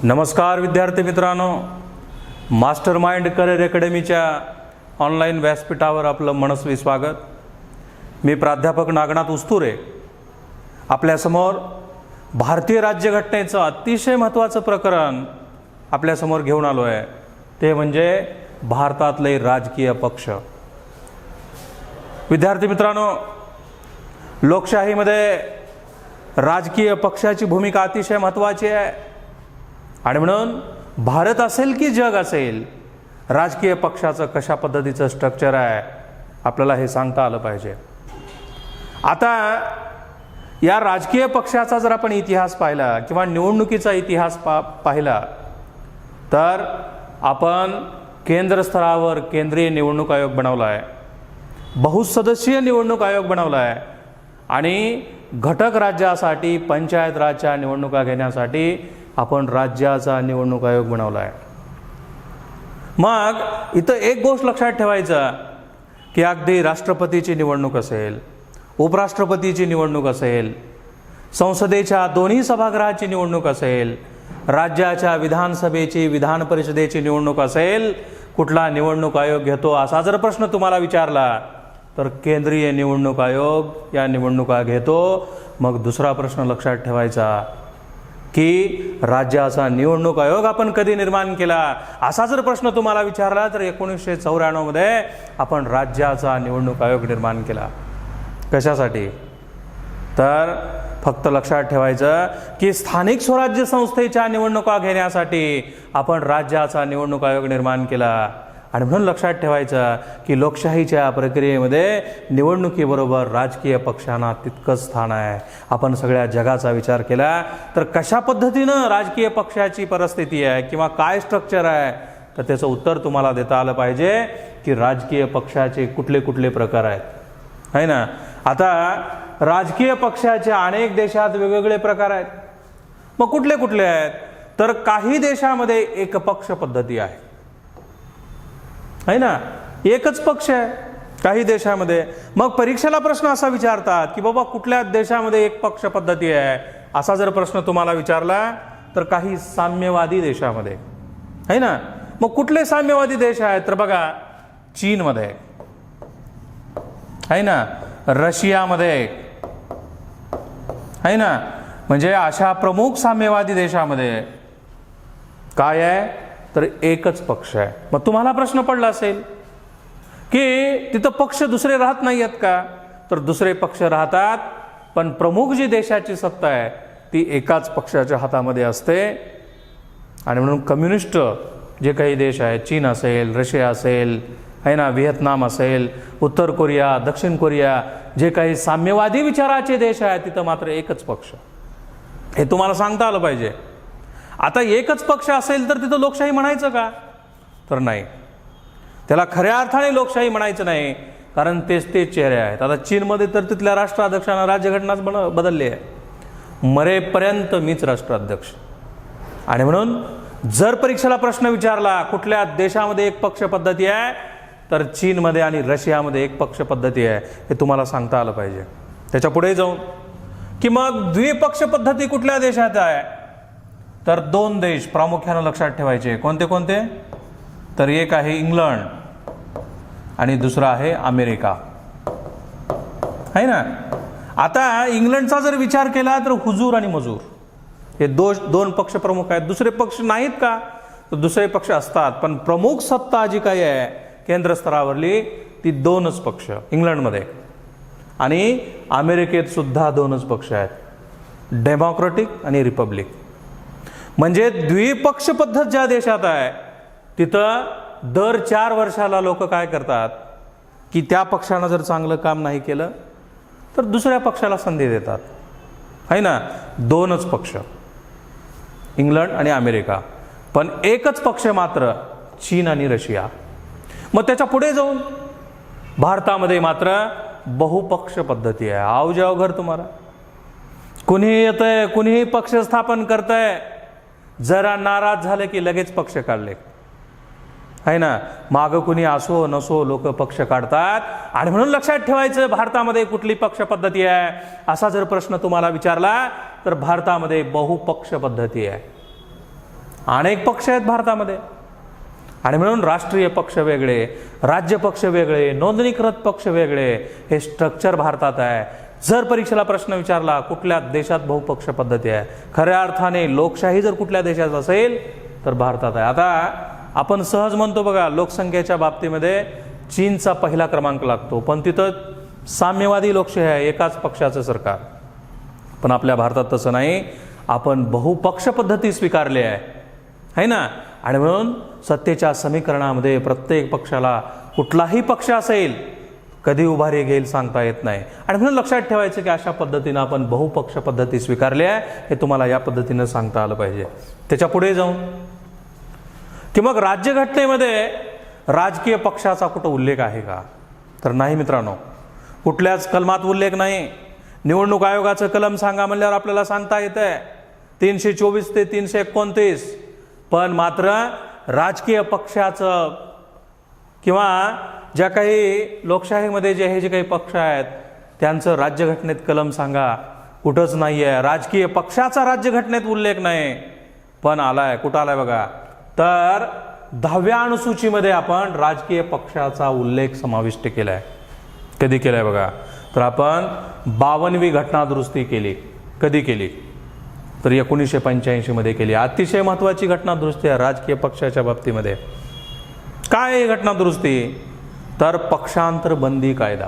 नमस्कार विद्यार्थी मित्रांनो, मास्टर माइंड करिअर अकॅडमीच्या ऑनलाईन व्यासपीठावर आपलं मनस्वी स्वागत. मी प्राध्यापक नागनाथ उस्तुरे आपल्यासमोर भारतीय राज्यघटनेचं अतिशय महत्त्वाचं प्रकरण आपल्यासमोर घेऊन आलो आहे. ते म्हणजे भारतातले राजकीय पक्ष. विद्यार्थी मित्रांनो, लोकशाहीमध्ये राजकीय पक्षाची भूमिका अतिशय महत्त्वाची आहे आणि म्हणून भारत असेल की जग असेल, राजकीय पक्षाचं कशा पद्धतीचं स्ट्रक्चर आहे आपल्याला हे सांगता आलं पाहिजे. आता या राजकीय पक्षाचा जर आपण इतिहास पाहिला किंवा निवडणुकीचा इतिहास पाहिला तर आपण केंद्र स्तरावर केंद्रीय निवडणूक आयोग बनवला आहे, बहुसदस्यीय निवडणूक आयोग बनवला आहे आणि घटक राज्यासाठी पंचायत राजच्या निवडणुका घेण्यासाठी आपण राज्याचा निवडणूक आयोग बनवला आहे. मग इथं एक गोष्ट लक्षात ठेवायचं की अगदी राष्ट्रपतीची निवडणूक असेल, उपराष्ट्रपतीची निवडणूक असेल, संसदेच्या दोन्ही सभागृहाची निवडणूक असेल, राज्याच्या विधानसभेची विधान परिषदेची निवडणूक असेल, कुठला निवडणूक आयोग घेतो असा जर प्रश्न तुम्हाला विचारला तर केंद्रीय निवडणूक आयोग या निवडणुका घेतो. मग दुसरा प्रश्न लक्षात ठेवायचा की राज्याचा निवडणूक आयोग आपण कधी निर्माण केला असा जर प्रश्न तुम्हाला विचारला तर 1994 मध्ये आपण राज्याचा निवडणूक आयोग निर्माण केला. कशासाठी? तर फक्त लक्षात ठेवायचं की स्थानिक स्वराज्य संस्थेच्या निवडणुका घेण्यासाठी आपण राज्याचा निवडणूक आयोग निर्माण केला. आणि म्हणून लक्षात ठेवायचं की लोकशाहीच्या प्रक्रियेमध्ये निवडणुकीबरोबर राजकीय पक्षांना तितकंच स्थान आहे. आपण सगळ्या जगाचा विचार केला तर कशा पद्धतीनं राजकीय पक्षाची परिस्थिती आहे किंवा काय स्ट्रक्चर आहे तर त्याचं उत्तर तुम्हाला देता आलं पाहिजे की राजकीय पक्षाचे कुठले कुठले प्रकार आहेत, है ना. आता राजकीय पक्षाचे अनेक देशात वेगवेगळे प्रकार आहेत. मग कुठले कुठले आहेत? तर काही देशामध्ये एकपक्ष पद्धती आहे, है ना, एकच पक्ष आहे काही देशामध्ये. मग परीक्षेला प्रश्न असा विचारतात की बाबा कुठल्या देशामध्ये एक पक्ष पद्धती आहे असा जर प्रश्न तुम्हाला विचारला तर काही साम्यवादी देशामध्ये, है ना. मग कुठले साम्यवादी देश आहेत? तर बघा, चीनमध्ये, है ना, रशियामध्ये, है ना. म्हणजे अशा प्रमुख साम्यवादी देशामध्ये काय आहे तर एकच पक्ष आहे. मग तुम्हाला प्रश्न पडला असेल की तिथं पक्ष दुसरे राहत नाही आहेत का? तर दुसरे पक्ष राहतात, पण प्रमुख जी देशाची सत्ता आहे ती एकाच पक्षाच्या हातामध्ये असते. आणि म्हणून कम्युनिस्ट जे काही देश आहेत, चीन असेल, रशिया असेल, है ना, व्हिएतनाम असेल, उत्तर कोरिया, दक्षिण कोरिया, जे काही साम्यवादी विचाराचे देश आहेत तिथं मात्र एकच पक्ष. हे तुम्हाला सांगता आलं पाहिजे. आता एकच पक्ष असेल तर तिथं लोकशाही म्हणायचं का? तर नाही, त्याला खऱ्या अर्थाने लोकशाही म्हणायचं नाही, कारण तेच चेहरे आहेत. आता चीनमध्ये तर तिथल्या राष्ट्राध्यक्षांना राज्यघटनाच बदलली आहे, मरेपर्यंत मीच राष्ट्राध्यक्ष. आणि म्हणून जर परीक्षेला प्रश्न विचारला कुठल्या देशामध्ये एक पक्ष पद्धती आहे तर चीनमध्ये आणि रशियामध्ये एक पक्ष पद्धती आहे, हे तुम्हाला सांगता आलं पाहिजे. त्याच्या पुढे जाऊन की मग द्विपक्ष पद्धती कुठल्या देशात आहे तर दोन देश प्रामुख्यानं लक्षात ठेवायचे. कोणते कोणते? तर एक आहे इंग्लंड आणि दुसरा आहे अमेरिका, है ना. आता इंग्लंडचा जर विचार केला तर हुजूर आणि मजूर हे दोन पक्ष प्रमुख आहेत. दुसरे पक्ष नाहीत का? तर दुसरे पक्ष असतात, पण प्रमुख सत्ता जी काही आहे केंद्र स्तरावरली ती दोनच पक्ष इंग्लंडमध्ये. आणि अमेरिकेत सुद्धा दोनच पक्ष आहेत, डेमोक्रॅटिक आणि रिपब्लिक. म्हणजे द्विपक्ष पद्धत ज्या देशात आहे तिथं दर 4 वर्षाला लोक काय करतात की त्या पक्षानं जर चांगलं काम नाही केलं तर दुसऱ्या पक्षाला संधी देतात, है ना. दोनच पक्ष इंग्लंड आणि अमेरिका, पण एकच पक्ष मात्र चीन आणि रशिया. मग त्याच्या पुढे जाऊन भारतामध्ये मात्र बहुपक्ष पद्धती आहे. आओ घर तुम्हाला कुणीही येतंय, कुणीही पक्ष स्थापन करतंय, जरा नाराज झाले की लगेच पक्ष काढले, है ना. मागं कुणी असो नसो लोक पक्ष काढतात. आणि म्हणून लक्षात ठेवायचं भारतामध्ये कुठली पक्ष पद्धती आहे असा जर प्रश्न तुम्हाला विचारला तर भारतामध्ये बहुपक्ष पद्धती आहे. अनेक पक्ष आहेत भारतामध्ये, आणि म्हणून राष्ट्रीय पक्ष वेगळे, राज्य पक्ष वेगळे, नोंदणीकृत पक्ष वेगळे, हे स्ट्रक्चर भारतात आहे. जर परीक्षेला प्रश्न विचारला कुठल्या देशात बहुपक्ष पद्धती आहे, खऱ्या अर्थाने लोकशाही जर कुठल्या देशात असेल तर भारतात आहे. आता आपण सहज म्हणतो बघा, लोकसंख्येच्या बाबतीमध्ये चीनचा पहिला क्रमांक लागतो, पण तिथं साम्यवादी लोकशाही आहे, एकाच पक्षाचं सरकार. पण आपल्या भारतात तसं नाही, आपण बहुपक्ष पद्धती स्वीकारली आहे ना. आणि म्हणून सत्तेच्या समीकरणामध्ये प्रत्येक पक्षाला, कुठलाही पक्ष असेल, कधी उभारी घेईल सांगता येत नाही. आणि म्हणून लक्षात ठेवायचं की अशा पद्धतीनं आपण बहुपक्ष पद्धती स्वीकारली आहे, हे तुम्हाला या पद्धतीनं सांगता आलं पाहिजे. त्याच्या पुढे जाऊन की मग राज्यघटनेमध्ये राजकीय पक्षाचा कुठं उल्लेख आहे का, तर नाही मित्रांनो, कुठल्याच कलमात उल्लेख नाही. निवडणूक आयोगाचं कलम सांगा म्हणल्यावर आपल्याला सांगता येतंय 324 ते 329, पण मात्र राजकीय पक्षाचं किंवा ज्या काही लोकशाहीमध्ये जे काही पक्ष आहेत त्यांचं राज्यघटनेत कलम सांगा, कुठंच नाही आहे. राजकीय पक्षाचा राज्यघटनेत उल्लेख नाही, पण आलाय, कुठं आलाय बघा, तर 10व्या अनुसूचीमध्ये आपण राजकीय पक्षाचा उल्लेख समाविष्ट केलाय. कधी केलाय बघा, तर आपण 52वी घटना दुरुस्ती केली. कधी केली, तर 1985 मध्ये केली. अतिशय महत्त्वाची घटना दुरुस्ती आहे राजकीय पक्षाच्या बाबतीमध्ये. काय आहे घटना दुरुस्ती, तर पक्षांतर बंदी कायदा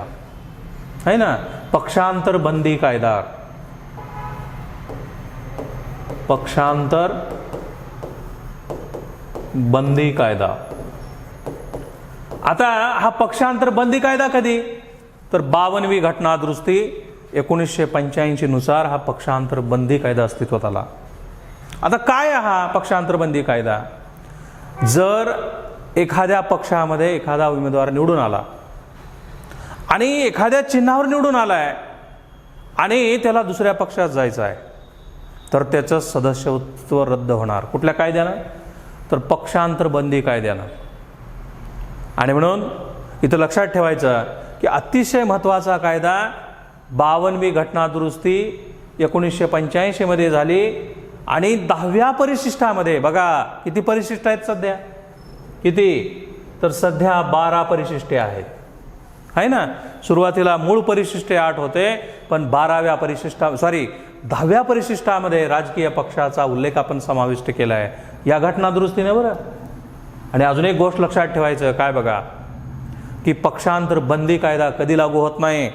आहे ना. पक्षांतर बंदी कायदा, पक्षांतर बंदी कायदा. आता हा पक्षांतर बंदी कायदा कधी, तर 52वी घटना दुरुस्ती 1985 नुसार हा पक्षांतर बंदी कायदा अस्तित्वात आला. आता काय हा पक्षांतर बंदी कायदा, जर एखाद्या पक्षामध्ये एखादा उमेदवार निवडून आला आणि एखाद्या चिन्हावर निवडून आलाय आणि त्याला दुसऱ्या पक्षात जायचं आहे, तर त्याचं सदस्यत्व रद्द होणार. कुठल्या कायद्यानं, तर पक्षांतर बंदी कायद्यानं. आणि म्हणून इथं लक्षात ठेवायचं की अतिशय महत्त्वाचा कायदा 52वी घटना दुरुस्ती 1985 मध्ये झाली, आणि 10व्या परिशिष्टामध्ये बघा किती परिशिष्ट आहेत सध्या, किती, तर सध्या 12 परिशिष्टे आहेत, आहे ना. सुरुवातीला मूळ परिशिष्टे 8 होते, पण 10व्या परिशिष्टामध्ये राजकीय पक्षाचा उल्लेख आपण समाविष्ट केला आहे या घटना दुरुस्तीने बरं. आणि अजून एक गोष्ट लक्षात ठेवायचं, काय बघा, की पक्षांतर बंदी कायदा कधी लागू होत नाही,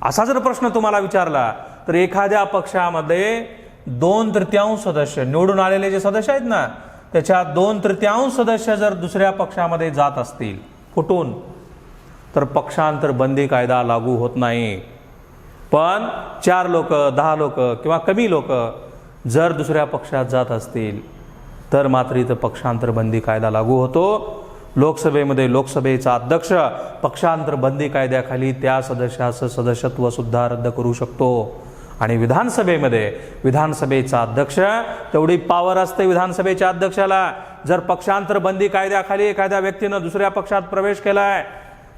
असा जर प्रश्न तुम्हाला विचारला तर एखाद्या पक्षामध्ये 2/3 सदस्य निवडून आलेले जे सदस्य आहेत ना, त्याच्या 2/3 सदस्य जर दुसऱ्या पक्षामध्ये जात असतील फुटून, तर पक्षांतर बंदी कायदा लागू होत नाही. पण 4 लोक, 10 लोक किंवा कमी लोक जर दुसऱ्या पक्षात जात असतील तर मात्र इथं पक्षांतर बंदी कायदा लागू होतो. लोकसभेमध्ये लोकसभेचा अध्यक्ष पक्षांतर बंदी कायद्याखाली त्या सदस्याचं सदस्यत्व सुद्धा रद्द करू शकतो. आणि विधानसभेमध्ये विधानसभेचा अध्यक्ष, तेवढी पावर असते विधानसभेच्या अध्यक्षाला, जर पक्षांतर बंदी कायद्याखाली एखाद्या व्यक्तीनं दुसऱ्या पक्षात प्रवेश केलाय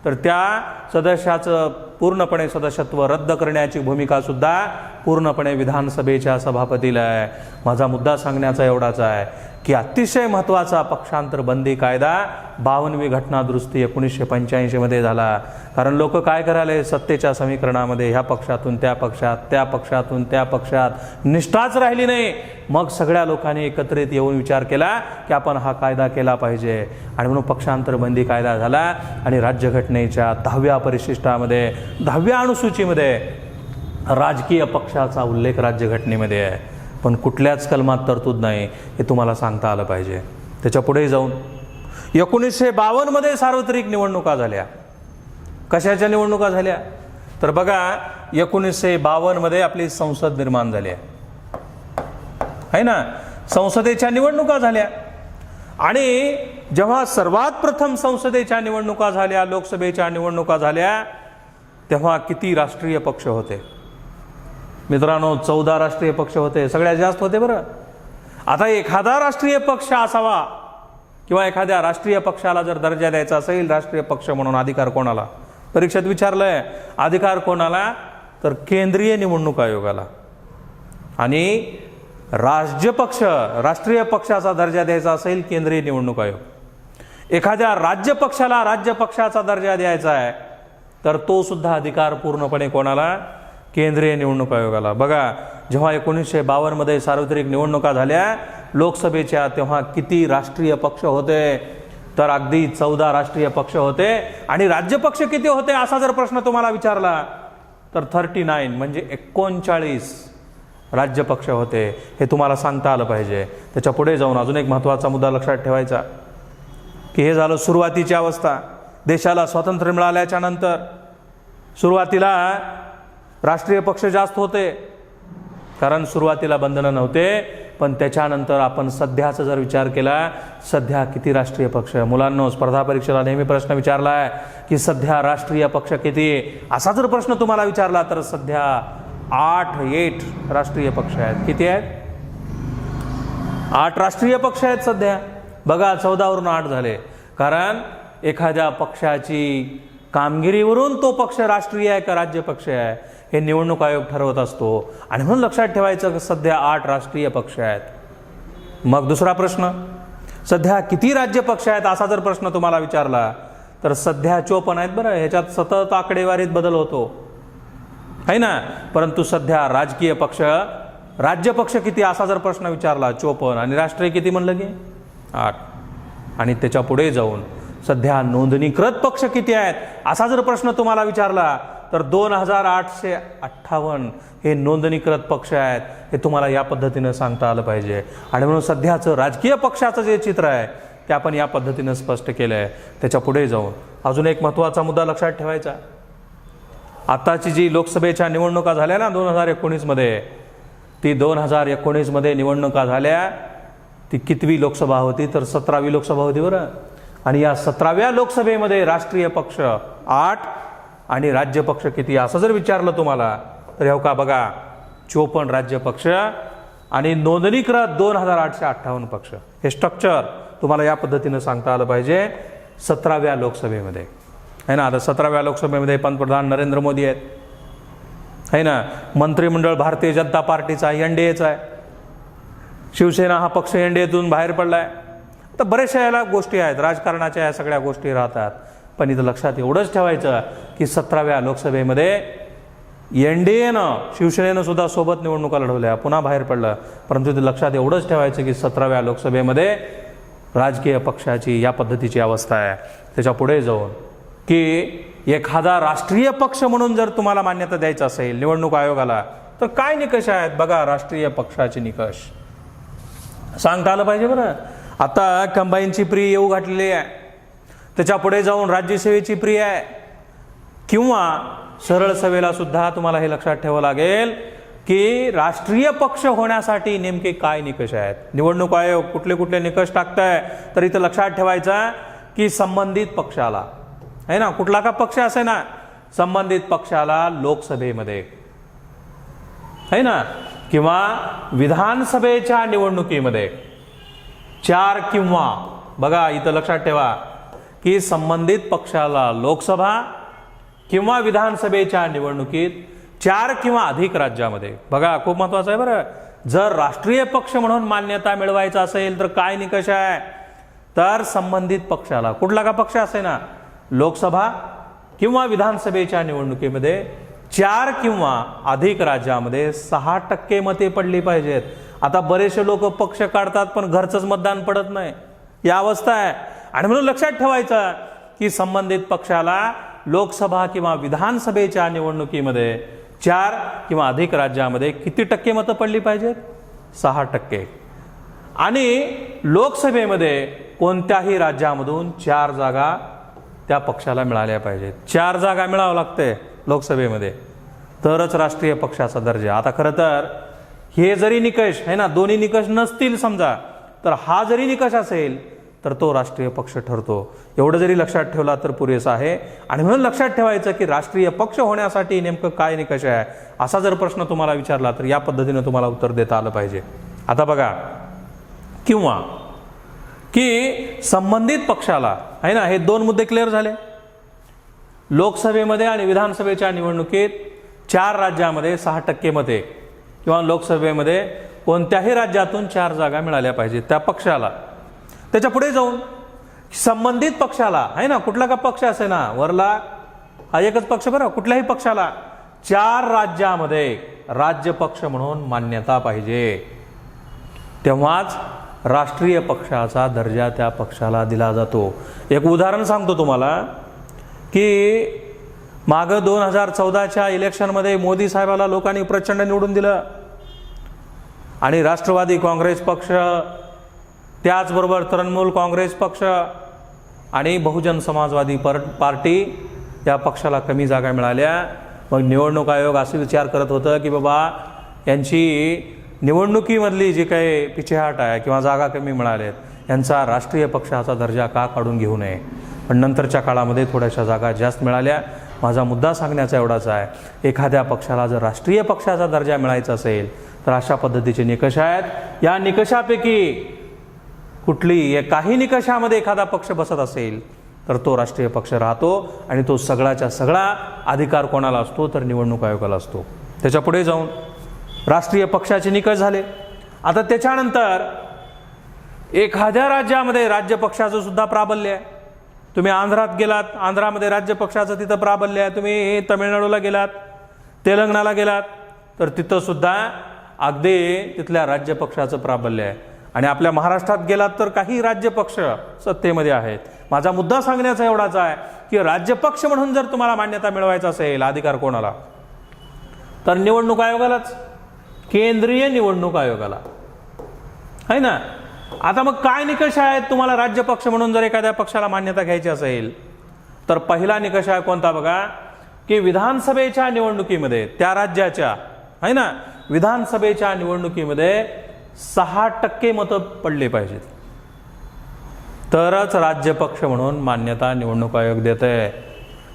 तर त्या सदस्याचं पूर्णपणे सदस्यत्व रद्द करण्याची भूमिका सुद्धा पूर्णपणे विधानसभेच्या सभापतीला आहे. माझा मुद्दा सांगण्याचा एवढाच आहे की अतिशय महत्त्वाचा पक्षांतर बंदी कायदा 52वी घटना दुरुस्ती 1985 मध्ये झाला. कारण लोक काय करायले, सत्तेच्या समीकरणामध्ये ह्या पक्षातून त्या पक्षात, त्या पक्षातून त्या पक्षात निष्ठाच राहिली नाही. मग सगळ्या लोकांनी एकत्रित येऊन विचार केला की आपण हा कायदा केला पाहिजे, आणि म्हणून पक्षांतर बंदी कायदा झाला. आणि राज्यघटनेच्या 10व्या परिशिष्टामध्ये 10व्या अनुसूचीमध्ये राजकीय पक्षाचा उल्लेख राज्यघटनेमध्ये आहे, पण कुठल्याच कलमात तरतूद नाही, हे तुम्हाला सांगता आलं पाहिजे. त्याच्या पुढे जाऊन 1952 मध्ये सार्वत्रिक निवडणुका झाल्या. कशाच्या निवडणुका झाल्या, तर बघा 1952 मध्ये आपली संसद निर्माण झाली आहे ना. संसदेच्या निवडणुका झाल्या, आणि जेव्हा सर्वात प्रथम संसदेच्या निवडणुका झाल्या, लोकसभेच्या निवडणुका झाल्या, तेव्हा किती राष्ट्रीय पक्ष होते मित्रांनो? 14 राष्ट्रीय पक्ष होते, सगळ्यात जास्त होते बरं. आता एखादा राष्ट्रीय पक्ष असावा किंवा एखाद्या राष्ट्रीय पक्षाला जर दर्जा द्यायचा असेल राष्ट्रीय पक्ष म्हणून, अधिकार कोणाला, परीक्षेत विचारलंय, अधिकार कोणाला, तर केंद्रीय निवडणूक आयोगाला. आणि राज्य पक्ष, राष्ट्रीय पक्षाचा दर्जा द्यायचा असेल केंद्रीय निवडणूक आयोग, एखाद्या राज्य पक्षाला राज्य पक्षाचा दर्जा द्यायचा आहे तर तो सुद्धा अधिकार पूर्णपणे कोणाला? केंद्रीय निवडणूक आयोगाला. बघा, जेव्हा 1952 मध्ये सार्वत्रिक निवडणुका झाल्या लोकसभेच्या, तेव्हा किती राष्ट्रीय पक्ष होते? तर अगदी 14 राष्ट्रीय पक्ष होते. आणि राज्य पक्ष किती होते असा जर प्रश्न तुम्हाला विचारला तर 39 म्हणजे 39 राज्य पक्ष होते. हे तुम्हाला सांगता आलं पाहिजे. त्याच्या पुढे जाऊन अजून एक महत्त्वाचा मुद्दा लक्षात ठेवायचा की हे झालं सुरुवातीची अवस्था. देशाला स्वातंत्र्य मिळाल्याच्या नंतर सुरुवातीला राष्ट्रीय पक्ष जास्त होते, कारण सुरुवातीला बंधनं नव्हते. पण त्याच्यानंतर आपण सध्याचा जर विचार केला, सध्या किती राष्ट्रीय पक्ष? मुलांनो, स्पर्धा परीक्षेला नेहमी प्रश्न विचारला आहे की सध्या राष्ट्रीय पक्ष किती? असा जर प्रश्न तुम्हाला विचारला तर सध्या 8 राष्ट्रीय पक्ष आहेत. किती आहेत? 8 राष्ट्रीय पक्ष आहेत सध्या. बघा, 14 वरून 8 झाले, कारण एखाद्या पक्षाची कामगिरीवरून तो पक्ष राष्ट्रीय आहे का राज्य पक्ष आहे हे निवडणूक आयोग ठरवत असतो. आणि म्हणून लक्षात ठेवायचं की सध्या 8 राष्ट्रीय पक्ष आहेत. मग दुसरा प्रश्न, सध्या किती राज्य पक्ष आहेत असा जर प्रश्न तुम्हाला विचारला तर सध्या 54 आहेत. बरं, ह्याच्यात सतत आकडेवारीत बदल होतो आहे ना, परंतु सध्या राजकीय पक्ष, राज्य पक्ष किती असा जर प्रश्न विचारला 54, आणि राष्ट्रीय किती म्हणलं की 8. आणि त्याच्या पुढे जाऊन सध्या नोंदणीकृत पक्ष किती आहेत असा जर प्रश्न तुम्हाला विचारला तर 2858 हे नोंदणीकृत पक्ष आहेत. हे तुम्हाला या पद्धतीनं सांगता आलं पाहिजे. आणि म्हणून सध्याचं राजकीय पक्षाचं जे चित्र आहे ते आपण या पद्धतीनं स्पष्ट केलं आहे. त्याच्या पुढे जाऊन अजून एक महत्त्वाचा मुद्दा लक्षात ठेवायचा. आताची जी लोकसभेच्या निवडणुका झाल्या ना 2019 मध्ये, ती 2019 मध्ये निवडणुका झाल्या, ती कितवी लोकसभा होती? तर 17वी लोकसभा होती. बरं, आणि या 17व्या लोकसभेमध्ये राष्ट्रीय पक्ष 8 आणि राज्य पक्ष किती असं जर विचारलं तुम्हाला तर हो का, बघा 54 राज्य पक्ष आणि नोंदणीकृत 2858 पक्ष. हे स्ट्रक्चर तुम्हाला या पद्धतीनं सांगता आलं पाहिजे 17व्या लोकसभेमध्ये, है ना. आता 17व्या लोकसभेमध्ये पंतप्रधान नरेंद्र मोदी आहेत, है ना. मंत्रिमंडळ भारतीय जनता पार्टीचा एनडीएचा आहे. शिवसेना हा पक्ष एनडीएतून बाहेर पडलाय. तर बरेचशा याला गोष्टी आहेत, राजकारणाच्या या सगळ्या गोष्टी राहतात. पण इथं लक्षात एवढंच ठेवायचं की 17व्या लोकसभेमध्ये एनडीएनं, शिवसेनेनं सुद्धा सोबत निवडणुका लढवल्या, पुन्हा बाहेर पडलं. परंतु इथं लक्षात एवढंच ठेवायचं की 17व्या लोकसभेमध्ये राजकीय पक्षाची या पद्धतीची अवस्था आहे. त्याच्या पुढे जाऊन की एखादा राष्ट्रीय पक्ष म्हणून जर तुम्हाला मान्यता द्यायचं असेल निवडणूक आयोगाला तर काय निकष आहेत? बघा, राष्ट्रीय पक्षाचे निकष सांगता आलं पाहिजे. बरं, आता कंबाईनची प्री येऊ घातलेली आहे, त्याच्या पुढे जाऊन राज्यसेवेची प्री आहे, किंवा सरळ सेवेला सुद्धा तुम्हाला हे लक्षात ठेवावं लागेल की राष्ट्रीय पक्ष होण्यासाठी नेमके काय निकष आहेत. निवडणूक आयोग कुठले कुठले निकष टाकताय तर इथं लक्षात ठेवायचं की संबंधित पक्षाला, है ना, कुठला का पक्ष असे ना, संबंधित पक्षाला लोकसभेमध्ये, है ना, किंवा विधानसभेच्या निवडणुकीमध्ये 4 किंवा, बघा इथं लक्षात ठेवा की संबंधित पक्षाला लोकसभा किंवा विधानसभेच्या निवडणुकीत 4 किंवा अधिक राज्यामध्ये. बघा, खूप महत्त्वाचं आहे. बरं, जर राष्ट्रीय पक्ष म्हणून मान्यता मिळवायचा असेल तर काय निकष आहे? तर संबंधित पक्षाला, कुठला का पक्ष असे ना, लोकसभा किंवा विधानसभेच्या निवडणुकीमध्ये 4 किंवा अधिक राज्यामध्ये 6% मते पडली पाहिजेत. आता बरेचसे लोक पक्ष काढतात पण घरचंच मतदान पडत नाही, या अवस्था आहे. आणि म्हणून लक्षात ठेवायचं की संबंधित पक्षाला लोकसभा किंवा विधानसभेच्या निवडणुकीमध्ये 4 किंवा अधिक राज्यामध्ये किती टक्के मतं पडली पाहिजेत? 6%. आणि लोकसभेमध्ये कोणत्याही राज्यामधून 4 जागा त्या पक्षाला मिळाल्या पाहिजेत. 4 जागा मिळावं लागते लोकसभेमध्ये तरच राष्ट्रीय पक्षाचा दर्जा. आता खरं तर हे जरी निकष आहे ना, दोन्ही निकष नसतील समजा, तर हा जरी निकष असेल तर तो राष्ट्रीय पक्ष ठरतो. एवढं जरी लक्षात ठेवला तर पुरेसं आहे. आणि म्हणून लक्षात ठेवायचं की राष्ट्रीय पक्ष होण्यासाठी नेमकं काय निकष आहे असा जर प्रश्न तुम्हाला विचारला तर या पद्धतीने तुम्हाला उत्तर देता आलं पाहिजे. आता बघा, किंवा की संबंधित पक्षाला, आहे ना, हे 2 मुद्दे क्लिअर झाले. लोकसभेमध्ये आणि विधानसभेच्या निवडणुकीत 4 राज्यामध्ये 6% मते, किंवा लोकसभेमध्ये कोणत्याही राज्यातून 4 जागा मिळाल्या पाहिजेत त्या पक्षाला. त्याच्या पुढे जाऊन संबंधित पक्षाला आहे ना, कुठला का पक्ष असे ना, वरला हा एकच पक्ष बरं, कुठल्याही पक्षाला 4 राज्यामध्ये राज्य पक्ष म्हणून मान्यता पाहिजे, तेव्हाच राष्ट्रीय पक्षाचा दर्जा त्या पक्षाला दिला जातो. एक उदाहरण सांगतो तुम्हाला की मागं 2014च्या इलेक्शनमध्ये मोदी साहेबाला लोकांनी प्रचंड निवडून दिलं आणि राष्ट्रवादी काँग्रेस पक्ष, त्याचबरोबर तृणमूल काँग्रेस पक्ष आणि बहुजन समाजवादी पार्टी या पक्षाला कमी जागा मिळाल्या. मग निवडणूक आयोग असे विचार करत होतं की बाबा यांची निवडणुकीमधली जी काही पिछेहाट आहे किंवा जागा कमी मिळाल्यात यांचा राष्ट्रीय पक्षाचा दर्जा का काढून घेऊ नये. पण नंतरच्या काळामध्ये थोड्याशा जागा जास्त मिळाल्या. माझा मुद्दा सांगण्याचा एवढाच आहे, एखाद्या पक्षाला जर राष्ट्रीय पक्षाचा दर्जा मिळायचा असेल तर अशा पद्धतीचे निकष आहेत. या निकषापैकी कुठली काही निकषामध्ये एखादा पक्ष बसत असेल तर तो राष्ट्रीय पक्ष राहतो आणि तो सगळाच्या सगळा अधिकार कोणाला असतो तर निवडणूक आयोगाला असतो. त्याच्या पुढे जाऊन राष्ट्रीय पक्षाचे निकष झाले. आता त्याच्यानंतर एखाद्या राज्यामध्ये राज्य पक्षाचं सुद्धा प्राबल्य आहे. तुम्ही आंध्रात गेलात, आंध्रामध्ये राज्य पक्षाचं तिथं प्राबल्य आहे. तुम्ही तमिळनाडूला गेलात, तेलंगणाला गेलात तर तिथं सुद्धा अगदी तिथल्या राज्य पक्षाचं प्राबल्य आहे. आणि आपल्या महाराष्ट्रात गेलात तर काही राज्य पक्ष सत्तेमध्ये आहेत. माझा मुद्दा सांगण्याचा एवढाच आहे की राज्य पक्ष म्हणून जर तुम्हाला मान्यता मिळवायचा असेल अधिकार कोणाला तर निवडणूक आयोगालाच, केंद्रीय निवडणूक आयोगाला आहे ना. आता मग काय निकष आहेत तुम्हाला राज्य पक्ष म्हणून जर एखाद्या पक्षाला मान्यता घ्यायची असेल तर पहिला निकष आहे कोणता बघा, की विधानसभेच्या निवडणुकीमध्ये त्या राज्याच्या आहे ना विधानसभेच्या निवडणुकीमध्ये 6% मतं पडली पाहिजेत तरच राज्य पक्ष म्हणून मान्यता निवडणूक आयोग देते.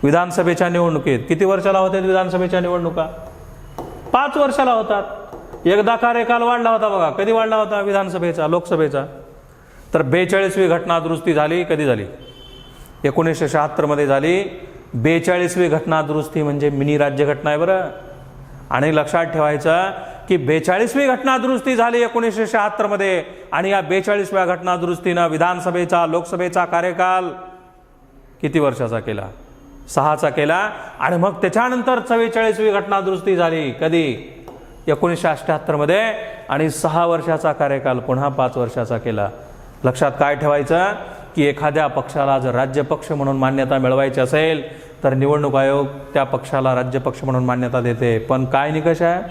विधानसभेच्या निवडणुकीत किती वर्षाला होतात विधानसभेच्या निवडणुका? 5 वर्षाला होतात. एकदा कार्यकाल वाढला होता बघा, कधी वाढला होता विधानसभेचा, लोकसभेचा? तर 42वी घटना दुरुस्ती झाली. कधी झाली? 1976 मध्ये झाली. 42वी घटना दुरुस्ती म्हणजे मिनी राज्यघटना आहे बरं. आणि लक्षात ठेवायचं की 42वी घटना दुरुस्ती झाली 1976 मध्ये आणि या 42व्या घटना दुरुस्तीनं विधानसभेचा लोकसभेचा कार्यकाल किती वर्षाचा केला? 6चा केला. आणि मग त्याच्यानंतर 44वी घटना दुरुस्ती झाली. कधी? 1978 मध्ये आणि 6 वर्षाचा कार्यकाल पुन्हा 5 वर्षाचा केला. लक्षात काय ठेवायचं की एखाद्या पक्षाला जर राज्य पक्ष म्हणून मान्यता मिळवायची असेल तर निवडणूक आयोग त्या पक्षाला राज्य पक्ष म्हणून मान्यता देते. पण काय निकष आहे?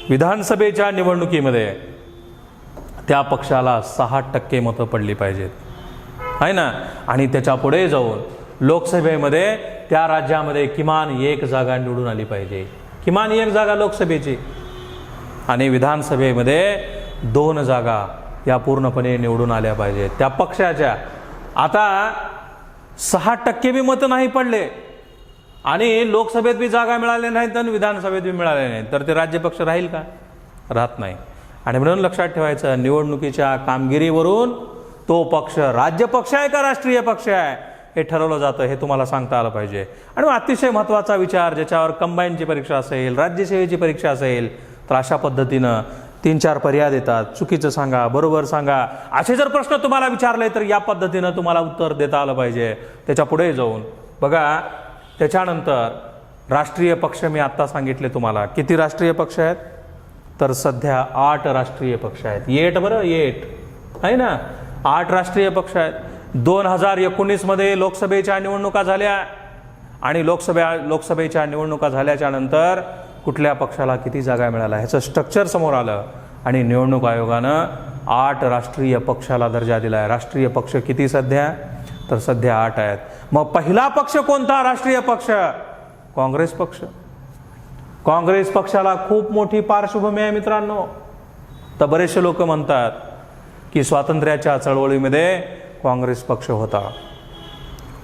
विधानसभेच्या निवडणुकीमध्ये त्या पक्षाला 6% मतं पडली पाहिजेत आहे ना. आणि त्याच्या पुढे जाऊन लोकसभेमध्ये त्या राज्यामध्ये किमान 1 जागा निवडून आली पाहिजे, किमान 1 जागा लोकसभेची. आणि विधानसभेमध्ये 2 जागा या पूर्णपणे निवडून आल्या पाहिजेत त्या पक्षाच्या. आता 6% बी मतं नाही पडले आणि लोकसभेत बी जागा मिळाल्या नाहीत आणि विधानसभेत बी मिळाल्या नाहीत तर ते राज्य पक्ष राहील का? राहत नाही. आणि म्हणून लक्षात ठेवायचं, निवडणुकीच्या कामगिरीवरून तो पक्ष राज्य पक्ष आहे का राष्ट्रीय पक्ष आहे हे ठरवलं जातं, हे तुम्हाला सांगता आलं पाहिजे. आणि अतिशय महत्त्वाचा विचार, ज्याच्यावर कंबाईनची परीक्षा असेल, राज्यसेवेची परीक्षा असेल तर अशा पद्धतीनं 3-4 पर्याय देतात. चुकीचं सांगा, बरोबर सांगा, असे जर प्रश्न तुम्हाला विचारले तर या पद्धतीनं तुम्हाला उत्तर देता आलं पाहिजे. त्याच्या पुढे जाऊन बघा, त्याच्यानंतर राष्ट्रीय पक्ष मी आत्ता सांगितले तुम्हाला. किती राष्ट्रीय पक्ष आहेत? तर सध्या 8 राष्ट्रीय पक्ष आहेत. 8 बरं, 8 आहे ना, 8 राष्ट्रीय पक्ष आहेत. 2019 मध्ये लोकसभेच्या निवडणुका झाल्या आणि लोकसभेच्या निवडणुका झाल्याच्या नंतर कुठल्या पक्षाला किती जागा मिळाल्या ह्याचं स्ट्रक्चर समोर आलं आणि निवडणूक आयोगानं 8 राष्ट्रीय पक्षाला दर्जा दिला आहे. राष्ट्रीय पक्ष किती सध्या? तर सध्या 8 आहेत. मग पहिला पक्ष कोणता राष्ट्रीय पक्ष? काँग्रेस पक्ष. काँग्रेस पक्षाला खूप मोठी पार्श्वभूमी आहे मित्रांनो. तर बरेचसे लोक म्हणतात की स्वातंत्र्याच्या चळवळीमध्ये काँग्रेस पक्ष होता.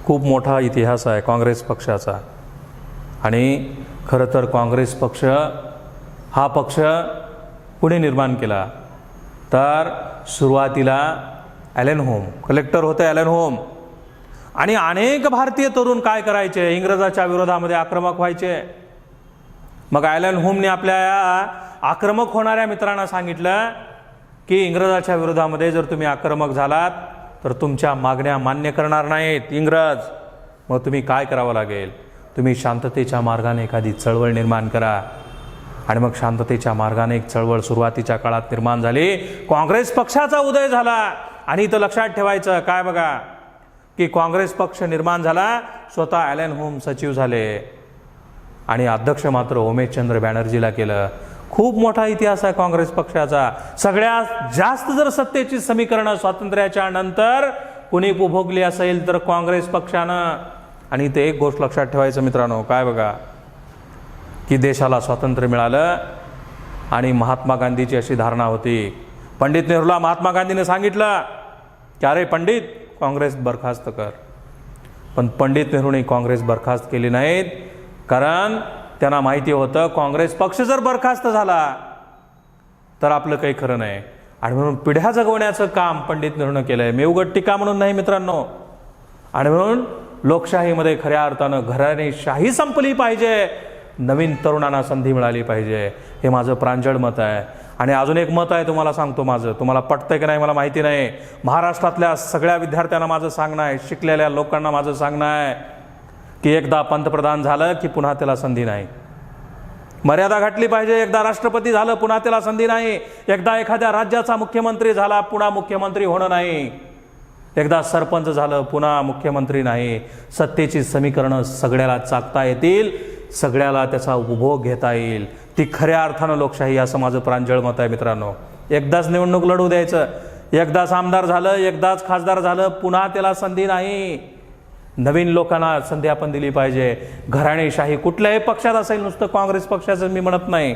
खूप मोठा इतिहास आहे काँग्रेस पक्षाचा. आणि खरं तर काँग्रेस पक्ष हा पक्ष पुढे निर्माण केला तर सुरुवातीला ॲलन होम कलेक्टर होते. ॲलन होम आणि अनेक भारतीय तरुण काय करायचे? इंग्रजाच्या विरोधामध्ये आक्रमक व्हायचे. मग ॲलन होमने आपल्या आक्रमक होणाऱ्या मित्रांना सांगितलं की इंग्रजाच्या विरोधामध्ये जर तुम्ही आक्रमक झालात तर तुमच्या मागण्या मान्य करणार नाहीत इंग्रज. मग तुम्ही काय करावं लागेल? तुम्ही शांततेच्या मार्गाने एखादी चळवळ निर्माण करा. आणि मग शांततेच्या मार्गाने एक चळवळ सुरुवातीच्या काळात निर्माण झाली. काँग्रेस पक्षाचा उदय झाला. आणि इथं लक्षात ठेवायचं काय बघा की काँग्रेस पक्ष निर्माण झाला, स्वतः ॲलन होम सचिव झाले आणि अध्यक्ष मात्र उमेशचंद्र बॅनर्जीला केलं. खूप मोठा इतिहास आहे काँग्रेस पक्षाचा. सगळ्यात जास्त जर सत्तेची समीकरणं स्वातंत्र्याच्या नंतर कुणी उपभोगली असेल तर काँग्रेस पक्षानं. आणि ते एक गोष्ट लक्षात ठेवायचं मित्रांनो, काय बघा की देशाला स्वातंत्र्य मिळालं आणि महात्मा गांधीची अशी धारणा होती. पंडित नेहरूला महात्मा गांधीने सांगितलं की अरे पंडित, काँग्रेस बरखास्त कर. पण पंडित नेहरूने काँग्रेस बरखास्त केली नाहीत, कारण त्यांना माहिती होतं काँग्रेस पक्ष जर बरखास्त झाला तर आपलं काही खरं नाही. आणि म्हणून पिढ्या जगवण्याचं काम पंडित नेहरूनं केलं आहे, मेवगट टीका म्हणून नाही मित्रांनो. आणि म्हणून लोकशाहीमध्ये खऱ्या अर्थानं घराणेशाही संपली पाहिजे, नवीन तरुणांना संधी मिळाली पाहिजे, हे माझं प्रांजळ मत आहे. आणि अजून एक मत आहे तुम्हाला सांगतो माझं, तुम्हाला पटतंय की नाही मला माहिती नाही. महाराष्ट्रातल्या सगळ्या विद्यार्थ्यांना माझं सांगणं आहे, शिकलेल्या लोकांना माझं सांगणं आहे की एकदा पंतप्रधान झालं की पुन्हा त्याला संधी नाही. मर्यादा घातली पाहिजे. एकदा राष्ट्रपती झालं पुन्हा त्याला संधी नाही. एकदा एखाद्या राज्याचा मुख्यमंत्री झाला पुन्हा मुख्यमंत्री होणं नाही. एकदा सरपंच झालं पुन्हा मुख्यमंत्री नाही. सत्तेची समीकरणं सगळ्याला चाकता येतील, सगळ्याला त्याचा उपभोग घेता येईल. ती खऱ्या अर्थानं लोकशाही, असं माझं प्रांजळ मत आहे मित्रांनो. एकदाच निवडणूक लढू द्यायचं, एकदाच आमदार झालं, एकदाच खासदार झालं, पुन्हा त्याला संधी नाही. नवीन लोकांना संधी आपण दिली पाहिजे. घराणेशाही कुठल्याही पक्षात असेल, नुसतं काँग्रेस पक्षाचं मी म्हणत नाही,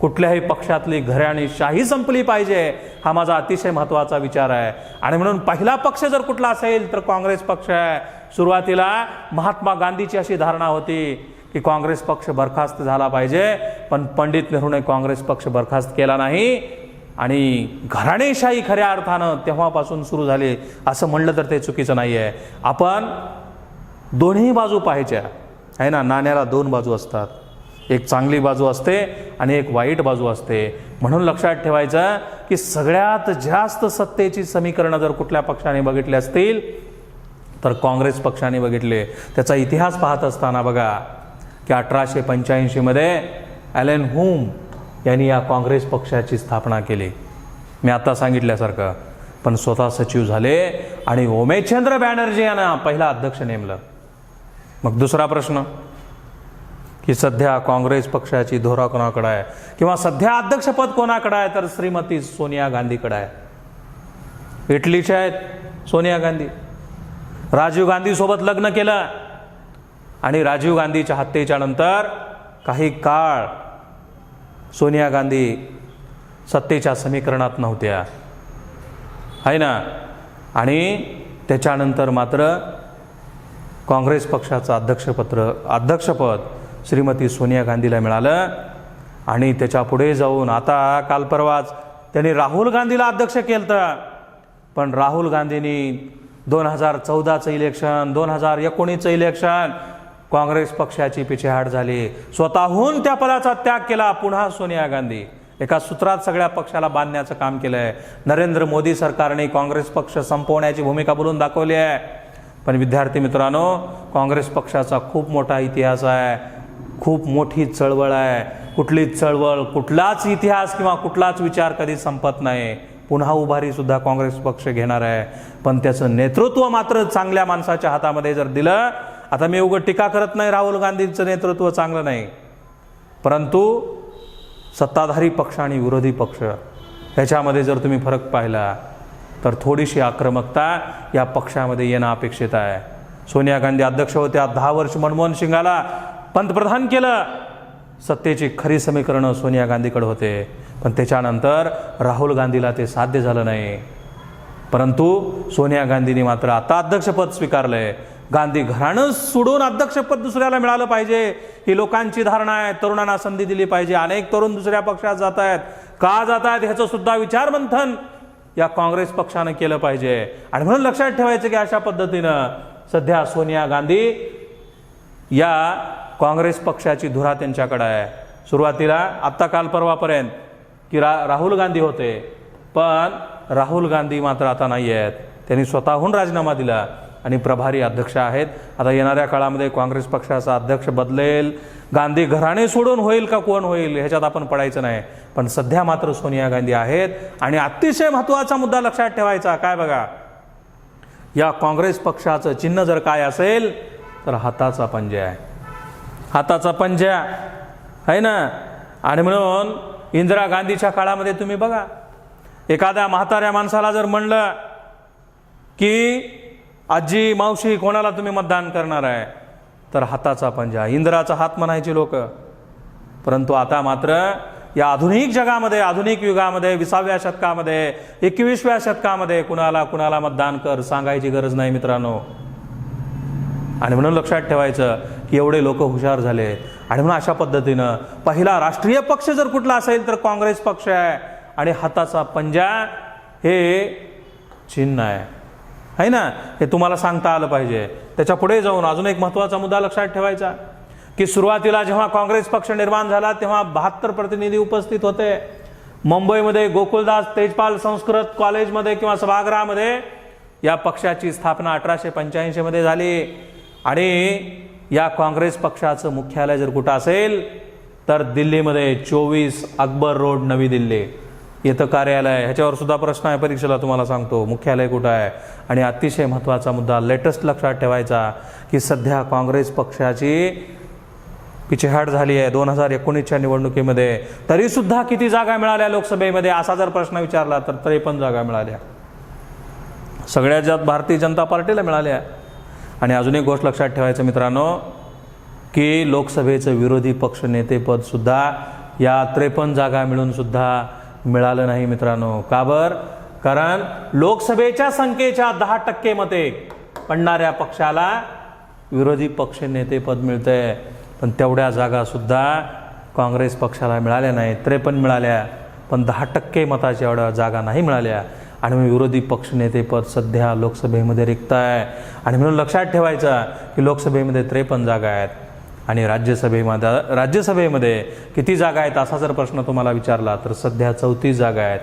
कुठल्याही पक्षातली घराणेशाही संपली पाहिजे, हा माझा अतिशय महत्त्वाचा विचार आहे. आणि म्हणून पहिला पक्ष जर कुठला असेल तर काँग्रेस पक्ष आहे. सुरुवातीला महात्मा गांधीची अशी धारणा होती की काँग्रेस पक्ष बरखास्त झाला पाहिजे, पण पंडित नेहरूने काँग्रेस पक्ष बरखास्त केला नाही. आणि घराणेशाही खऱ्या अर्थानं तेव्हापासून सुरू झाली असं म्हणलं तर ते चुकीचं नाही आहे. आपण दोन्ही बाजू पाहायच्या आहे ना. नाण्याला दोन बाजू असतात, एक चांगली बाजू असते आणि एक वाईट बाजू असते. म्हणून लक्षात ठेवायचं की सगळ्यात जास्त सत्तेची समीकरणं जर कुठल्या पक्षाने बघितली असतील तर काँग्रेस पक्षाने बघितले. त्याचा इतिहास पाहत असताना बघा की 1885 ॲलन होम यांनी या काँग्रेस पक्षाची स्थापना केली, मी आता सांगितल्यासारखं. पण स्वतः सचिव झाले आणि उमेशचंद्र बॅनर्जी यांना पहिला अध्यक्ष नेमलं. मग दुसरा प्रश्न की सध्या काँग्रेस पक्षाची धोरा कोणाकडे आहे किंवा सध्या अध्यक्षपद कोणाकडे आहे, तर श्रीमती सोनिया गांधीकडे आहे. इटलीच्या आहेत सोनिया गांधी. राजीव गांधीसोबत लग्न केलं आणि राजीव गांधीच्या हत्येच्या नंतर काही काळ सोनिया गांधी सत्तेच्या समीकरणात नव्हत्या आहे ना. आणि त्याच्यानंतर मात्र काँग्रेस पक्षाचं अध्यक्षपद श्रीमती सोनिया गांधीला मिळालं. आणि त्याच्या पुढे जाऊन आता काल परवाच त्यांनी राहुल गांधीला अध्यक्ष केलं. पण राहुल गांधींनी 2014चं इलेक्शन, 2019चं इलेक्शन, काँग्रेस पक्षाची पिछेहाट झाली. स्वतःहून त्या पदाचा त्याग केला पुन्हा सोनिया गांधी. एका सूत्रात सगळ्या पक्षाला बांधण्याचं काम केलं आहे. नरेंद्र मोदी सरकारने काँग्रेस पक्ष संपवण्याची भूमिका बोलून दाखवली आहे. पण विद्यार्थी मित्रांनो, काँग्रेस पक्षाचा खूप मोठा इतिहास आहे, खूप मोठी चळवळ आहे. कुठलीच चळवळ, कुठलाच इतिहास किंवा कुठलाच विचार कधी संपत नाही. पुन्हा उभारीसुद्धा काँग्रेस पक्ष घेणार आहे. पण त्याचं नेतृत्व मात्र चांगल्या माणसाच्या हातामध्ये जर दिलं. आता मी उगाच टीका करत नाही, राहुल गांधींचं नेतृत्व चांगलं नाही, परंतु सत्ताधारी पक्ष आणि विरोधी पक्ष ह्याच्यामध्ये जर तुम्ही फरक पाहिला तर थोडीशी आक्रमकता या पक्षामध्ये येणं अपेक्षित आहे. सोनिया गांधी अध्यक्ष होत्या, 10 वर्ष मनमोहन सिंगाला पंतप्रधान केलं. सत्तेची खरी समीकरणं सोनिया गांधीकडे होते, पण त्याच्यानंतर राहुल गांधीला ते साध्य झालं नाही. परंतु सोनिया गांधींनी मात्र आता अध्यक्षपद स्वीकारलंय. गांधी घराणं सोडून अध्यक्षपद दुसऱ्याला मिळालं पाहिजे ही लोकांची धारणा आहे. तरुणांना संधी दिली पाहिजे. अनेक तरुण दुसऱ्या पक्षात जात आहेत. का जात आहेत ह्याचं सुद्धा विचारमंथन या काँग्रेस पक्षानं केलं पाहिजे. आणि म्हणून लक्षात ठेवायचं की अशा पद्धतीनं सध्या सोनिया गांधी या काँग्रेस पक्षाची धुरा त्यांच्याकडे आहे. सुरुवातीला आत्ता काल परवापर्यंत की राहुल गांधी होते, पण राहुल गांधी मात्र आता नाही आहेत. त्यांनी स्वतःहून राजीनामा दिला आणि प्रभारी अध्यक्ष आहेत. आता येणाऱ्या काळामध्ये काँग्रेस पक्षाचा अध्यक्ष बदलेल, गांधी घराणे सोडून होईल का कोण होईल ह्याच्यात आपण पडायचं नाही, पण सध्या मात्र सोनिया गांधी आहेत. आणि अतिशय महत्त्वाचा मुद्दा लक्षात ठेवायचा काय बघा, या काँग्रेस पक्षाचं चिन्ह जर काय असेल तर हाताचा पंजा आहे. हाताचा पंजा आहे ना. आणि म्हणून इंदिरा गांधीच्या काळामध्ये तुम्ही बघा, एखाद्या म्हाताऱ्या माणसाला जर म्हणलं की आजी मावशी कोणाला तुम्ही मतदान करणार आहे, तर हाताचा पंजा, इंदिराचा हात म्हणायचे लोक. परंतु आता मात्र या आधुनिक जगामध्ये, आधुनिक युगामध्ये, 20व्या शतकामध्ये, 21व्या शतकामध्ये कुणाला मतदान कर सांगायची गरज नाही मित्रांनो. आणि म्हणून लक्षात ठेवायचं की एवढे लोक हुशार झाले. आणि म्हणून अशा पद्धतीनं पहिला राष्ट्रीय पक्ष जर कुठला असेल तर काँग्रेस पक्ष आहे. आणि हाताचा पंजा हे चिन्ह आहे ना, हे तुम्हाला सांगता आलं पाहिजे. त्याच्या पुढे जाऊन अजून एक महत्त्वाचा मुद्दा लक्षात ठेवायचा की सुरुवातीला जेव्हा काँग्रेस पक्ष निर्माण झाला तेव्हा 72 प्रतिनिधी उपस्थित होते. मुंबईमध्ये गोकुलदास तेजपाल संस्कृत कॉलेजमध्ये किंवा सभागृहामध्ये या पक्षाची स्थापना 1885 मध्ये झाली. आणि या काँग्रेस पक्षाचं मुख्यालय जर कुठं असेल तर दिल्लीमध्ये 24 अकबर रोड नवी दिल्ली येतं कार्यालय. ह्याच्यावर सुद्धा प्रश्न आहे परीक्षेला, तुम्हाला सांगतो मुख्यालय कुठं आहे. आणि अतिशय महत्त्वाचा मुद्दा लेटेस्ट लक्षात ठेवायचा की सध्या काँग्रेस पक्षाची पिछेहाट झाली आहे 2019च्या निवडणुकीमध्ये. तरीसुद्धा किती जागा मिळाल्या लोकसभेमध्ये असा जर प्रश्न विचारला तर 53 जागा मिळाल्या. सगळ्यात जास्त भारतीय जनता पार्टीला मिळाल्या. आणि अजून एक गोष्ट लक्षात ठेवायचं मित्रांनो की लोकसभेचं विरोधी पक्ष नेतेपदसुद्धा या 53 जागा मिळूनसुद्धा मिळालं नाही मित्रांनो. का बरं? कारण लोकसभेच्या संख्येच्या 10% मते पडणाऱ्या पक्षाला विरोधी पक्ष नेतेपद मिळतंय, पण तेवढ्या जागासुद्धा काँग्रेस पक्षाला मिळाल्या नाही. 53 मिळाल्या, पण 10% मताच्या एवढ्या जागा नाही मिळाल्या. आणि विरोधी पक्षनेतेपद सध्या लोकसभेमध्ये रिक्त आहे. आणि म्हणून लक्षात ठेवायचं की लोकसभेमध्ये 53 जागा आहेत आणि राज्यसभेमध्ये किती जागा आहेत असा जर प्रश्न तुम्हाला विचारला तर सध्या 34 जागा आहेत.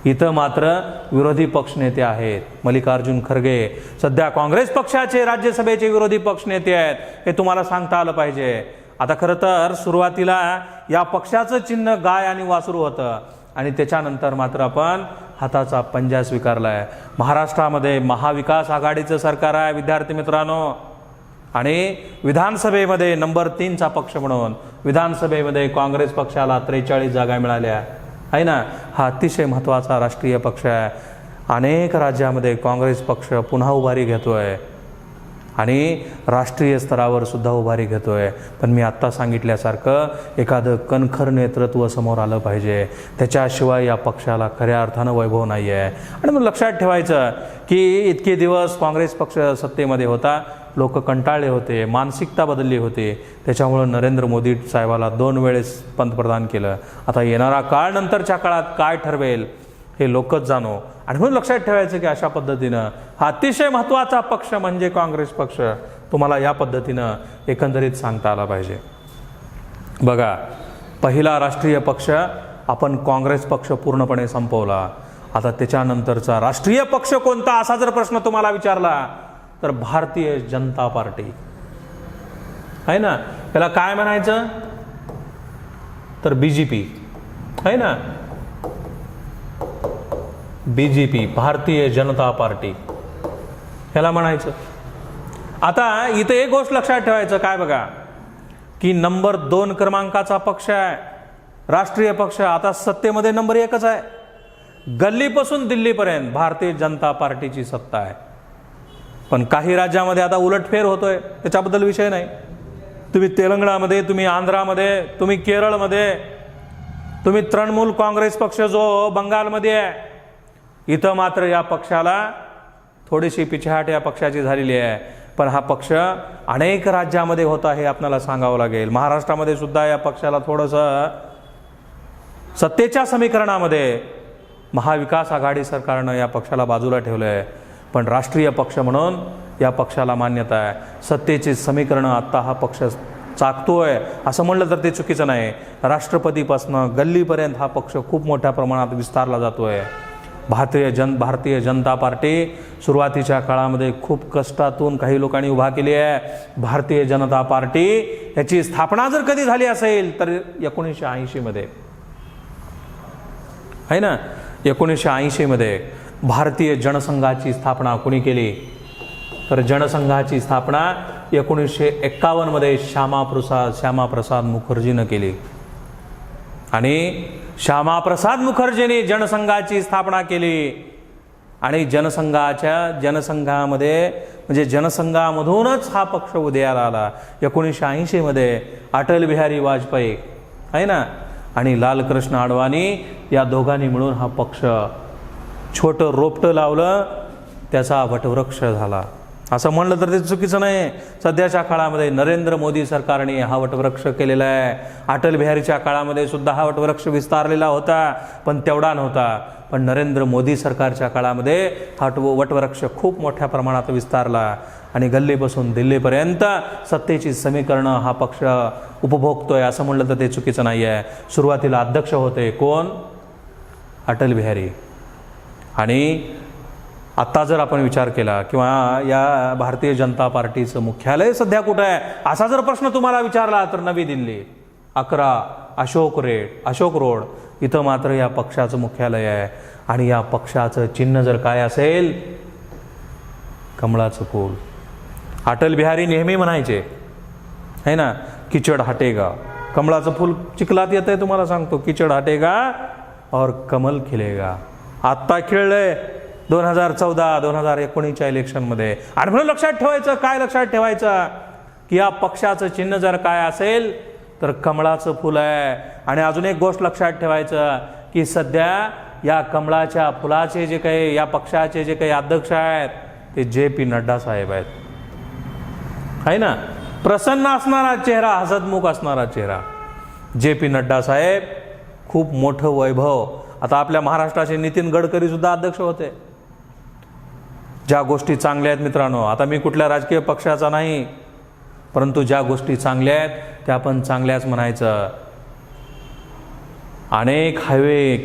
इथं मात्र विरोधी पक्षनेते आहेत. मल्लिकार्जुन खरगे सध्या काँग्रेस पक्षाचे राज्यसभेचे विरोधी पक्षनेते आहेत, हे तुम्हाला सांगता आलं पाहिजे. आता खरं तर सुरुवातीला या पक्षाचं चिन्ह गाय आणि वासरू होतं आणि त्याच्यानंतर मात्र आपण हाताचा पंजा स्वीकारला आहे. महाराष्ट्रामध्ये महाविकास आघाडीचं सरकार आहे विद्यार्थी मित्रांनो. आणि विधानसभेमध्ये नंबर 3चा पक्ष म्हणून विधानसभेमध्ये काँग्रेस पक्षाला 43 जागा मिळाल्या आहे ना. हा अतिशय महत्त्वाचा राष्ट्रीय पक्ष आहे. अनेक राज्यामध्ये काँग्रेस पक्ष पुन्हा उभारी घेतोय आणि राष्ट्रीय स्तरावर सुद्धा उभारी घेतोय. पण मी आत्ता सांगितल्यासारखं एखादं कणखर नेतृत्व समोर आलं पाहिजे, त्याच्याशिवाय या पक्षाला खऱ्या अर्थानं वैभव नाही आहे. आणि मग लक्षात ठेवायचं की इतके दिवस काँग्रेस पक्ष सत्तेमध्ये होता, लोक कंटाळले होते, मानसिकता बदलली होती. त्याच्यामुळं नरेंद्र मोदी साहेबाला 2 वेळेस पंतप्रधान केलं. आता येणारा काळ नंतरच्या काळात काय ठरवेल हे लोकच जाणो. आणि म्हणून लक्षात ठेवायचं की अशा पद्धतीनं हा अतिशय महत्त्वाचा पक्ष म्हणजे काँग्रेस पक्ष तुम्हाला या पद्धतीनं एकंदरीत सांगता आला पाहिजे. बघा, पहिला राष्ट्रीय पक्ष आपण काँग्रेस पक्ष पूर्णपणे संपवला. आता त्याच्यानंतरचा राष्ट्रीय पक्ष कोणता असा जर प्रश्न तुम्हाला विचारला तर भारतीय जनता पार्टी आहे ना. त्याला काय म्हणायचं तर BJP आहे ना, BJP भारतीय जनता पार्टी ह्याला म्हणायचं. आता इथे एक गोष्ट लक्षात ठेवायचं काय बघा की नंबर 2 क्रमांकाचा पक्ष आहे राष्ट्रीय पक्ष, आता सत्तेमध्ये नंबर 1च आहे. गल्लीपासून दिल्लीपर्यंत भारतीय जनता पार्टीची सत्ता आहे. पण काही राज्यामध्ये आता उलटफेर होतोय, त्याच्याबद्दल विषय नाही. तुम्ही तेलंगणामध्ये, तुम्ही आंध्रामध्ये, तुम्ही केरळमध्ये, तुम्ही तृणमूल काँग्रेस पक्ष जो बंगालमध्ये आहे, इथं मात्र या पक्षाला थोडीशी पिछेहाट या पक्षाची झालेली आहे. पण हा पक्ष अनेक राज्यामध्ये होता हे आपल्याला सांगावं लागेल. महाराष्ट्रामध्ये सुद्धा या पक्षाला थोडंसं सत्तेच्या समीकरणामध्ये महाविकास आघाडी सरकारनं या पक्षाला बाजूला ठेवलं आहे. पण राष्ट्रीय पक्ष म्हणून या पक्षाला मान्यता आहे. सत्तेची समीकरणं आत्ता हा पक्ष चाकतोय असं म्हणलं तर ते चुकीचं नाही. राष्ट्रपतीपासनं गल्लीपर्यंत हा पक्ष खूप मोठ्या प्रमाणात विस्तारला जातोय. भारतीय जनता पार्टी सुरुवातीच्या काळामध्ये खूप कष्टातून काही लोकांनी उभा केली आहे. भारतीय जनता पार्टी याची स्थापना जर कधी झाली असेल तर 1980 मध्ये आहे ना. 1980 मध्ये भारतीय जनसंघाची स्थापना कोणी केली तर जनसंघाची स्थापना 1951 मध्ये श्यामाप्रसाद मुखर्जीनं केली. आणि श्यामाप्रसाद मुखर्जींनी जनसंघाची स्थापना केली. आणि जनसंघामध्ये म्हणजे जनसंघामधूनच हा पक्ष उदयाला आला. 1980 मध्ये अटल बिहारी वाजपेयी आहे ना आणि लालकृष्ण अडवाणी या दोघांनी मिळून हा पक्ष छोटं रोपटं लावलं, त्याचा वटवृक्ष झाला. असं म्हणलं तर ते चुकीचं नाही. सध्याच्या काळामध्ये नरेंद्र मोदी सरकारने हा वटवृक्ष केलेला आहे. अटल बिहारीच्या काळामध्ये सुद्धा हा वटवृक्ष विस्तारलेला होता, पण तेवढा नव्हता. पण नरेंद्र मोदी सरकारच्या काळामध्ये हा वटवृक्ष खूप मोठ्या प्रमाणात विस्तारला आणि गल्लीपासून दिल्लीपर्यंत सत्तेची समीकरणं हा पक्ष उपभोगतोय असं म्हणलं तर ते चुकीचं नाही आहे. सुरुवातीला अध्यक्ष होते कोण? अटल बिहारी. आणि आत्ता जर आपण विचार केला किंवा या भारतीय जनता पार्टीचं मुख्यालय सध्या कुठं आहे असा जर प्रश्न तुम्हाला विचारला तर नवी दिल्ली 11 अशोक रोड इथं मात्र या पक्षाचं मुख्यालय आहे. आणि या पक्षाचं चिन्ह जर काय असेल? कमळाचं फूल. अटल बिहारी नेहमी म्हणायचे है ना, कीचड हटेगा. कमळाचं फूल चिखलात येतंय तुम्हाला सांगतो. कीचड हटेगा और कमल खिलेगा. आत्ता खेळलंय 2014-2019च्या इलेक्शनमध्ये. आणि म्हणून लक्षात ठेवायचं, काय लक्षात ठेवायचं की या पक्षाचं चिन्ह जर काय असेल तर कमळाचं फुल आहे. आणि अजून एक गोष्ट लक्षात ठेवायचं की सध्या या कमळाच्या फुलाचे जे काही या पक्षाचे जे काही अध्यक्ष आहेत ते JP नड्डा साहेब आहेत. आहे ना, प्रसन्न असणारा चेहरा, हसतमुख असणारा चेहरा. JP नड्डा साहेब, खूप मोठं वैभव. आता आपल्या महाराष्ट्राचे नितीन गडकरी सुद्धा अध्यक्ष होते. ज्या गोष्टी चांगल्या आहेत मित्रांनो, आता मी कुठल्या राजकीय पक्षाचा नाही, परंतु ज्या गोष्टी चांगल्या आहेत त्या पण चांगल्याच म्हणायचं. अनेक हायवे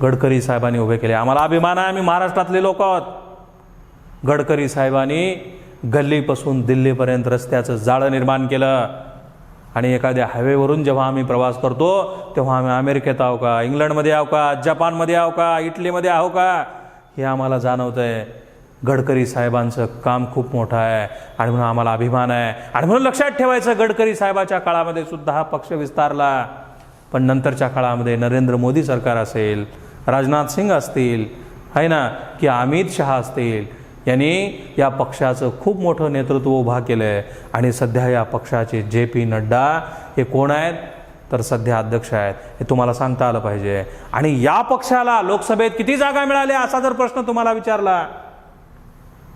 गडकरी साहेबांनी उभे केले. आम्हाला अभिमान आहे, आम्ही महाराष्ट्रातले लोक आहोत. गडकरी साहेबांनी गल्लीपासून दिल्लीपर्यंत रस्त्याचं जाळं निर्माण केलं. आणि एखाद्या हायवेवरून जेव्हा आम्ही प्रवास करतो तेव्हा आम्ही अमेरिकेत आहो का, इंग्लंडमध्ये आहो का, जपानमध्ये आहो का, इटलीमध्ये आहो का, हे आम्हाला जाणवतं आहे. गडकरी साहेबांचं काम खूप मोठं आहे आणि म्हणून आम्हाला अभिमान आहे. आणि म्हणून लक्षात ठेवायचं, गडकरी साहेबाच्या काळामध्ये सुद्धा हा पक्ष विस्तारला. पण नंतरच्या काळामध्ये नरेंद्र मोदी सरकार असेल, राजनाथ सिंग असतील, आहे ना, की अमित शहा असतील, यांनी या पक्षाचं खूप मोठं नेतृत्व उभा केलं आहे. आणि सध्या या पक्षाचे JP नड्डा हे कोण आहेत तर सध्या अध्यक्ष आहेत. हे तुम्हाला सांगता आलं पाहिजे. आणि या पक्षाला लोकसभेत किती जागा मिळाल्या असा जर प्रश्न तुम्हाला विचारला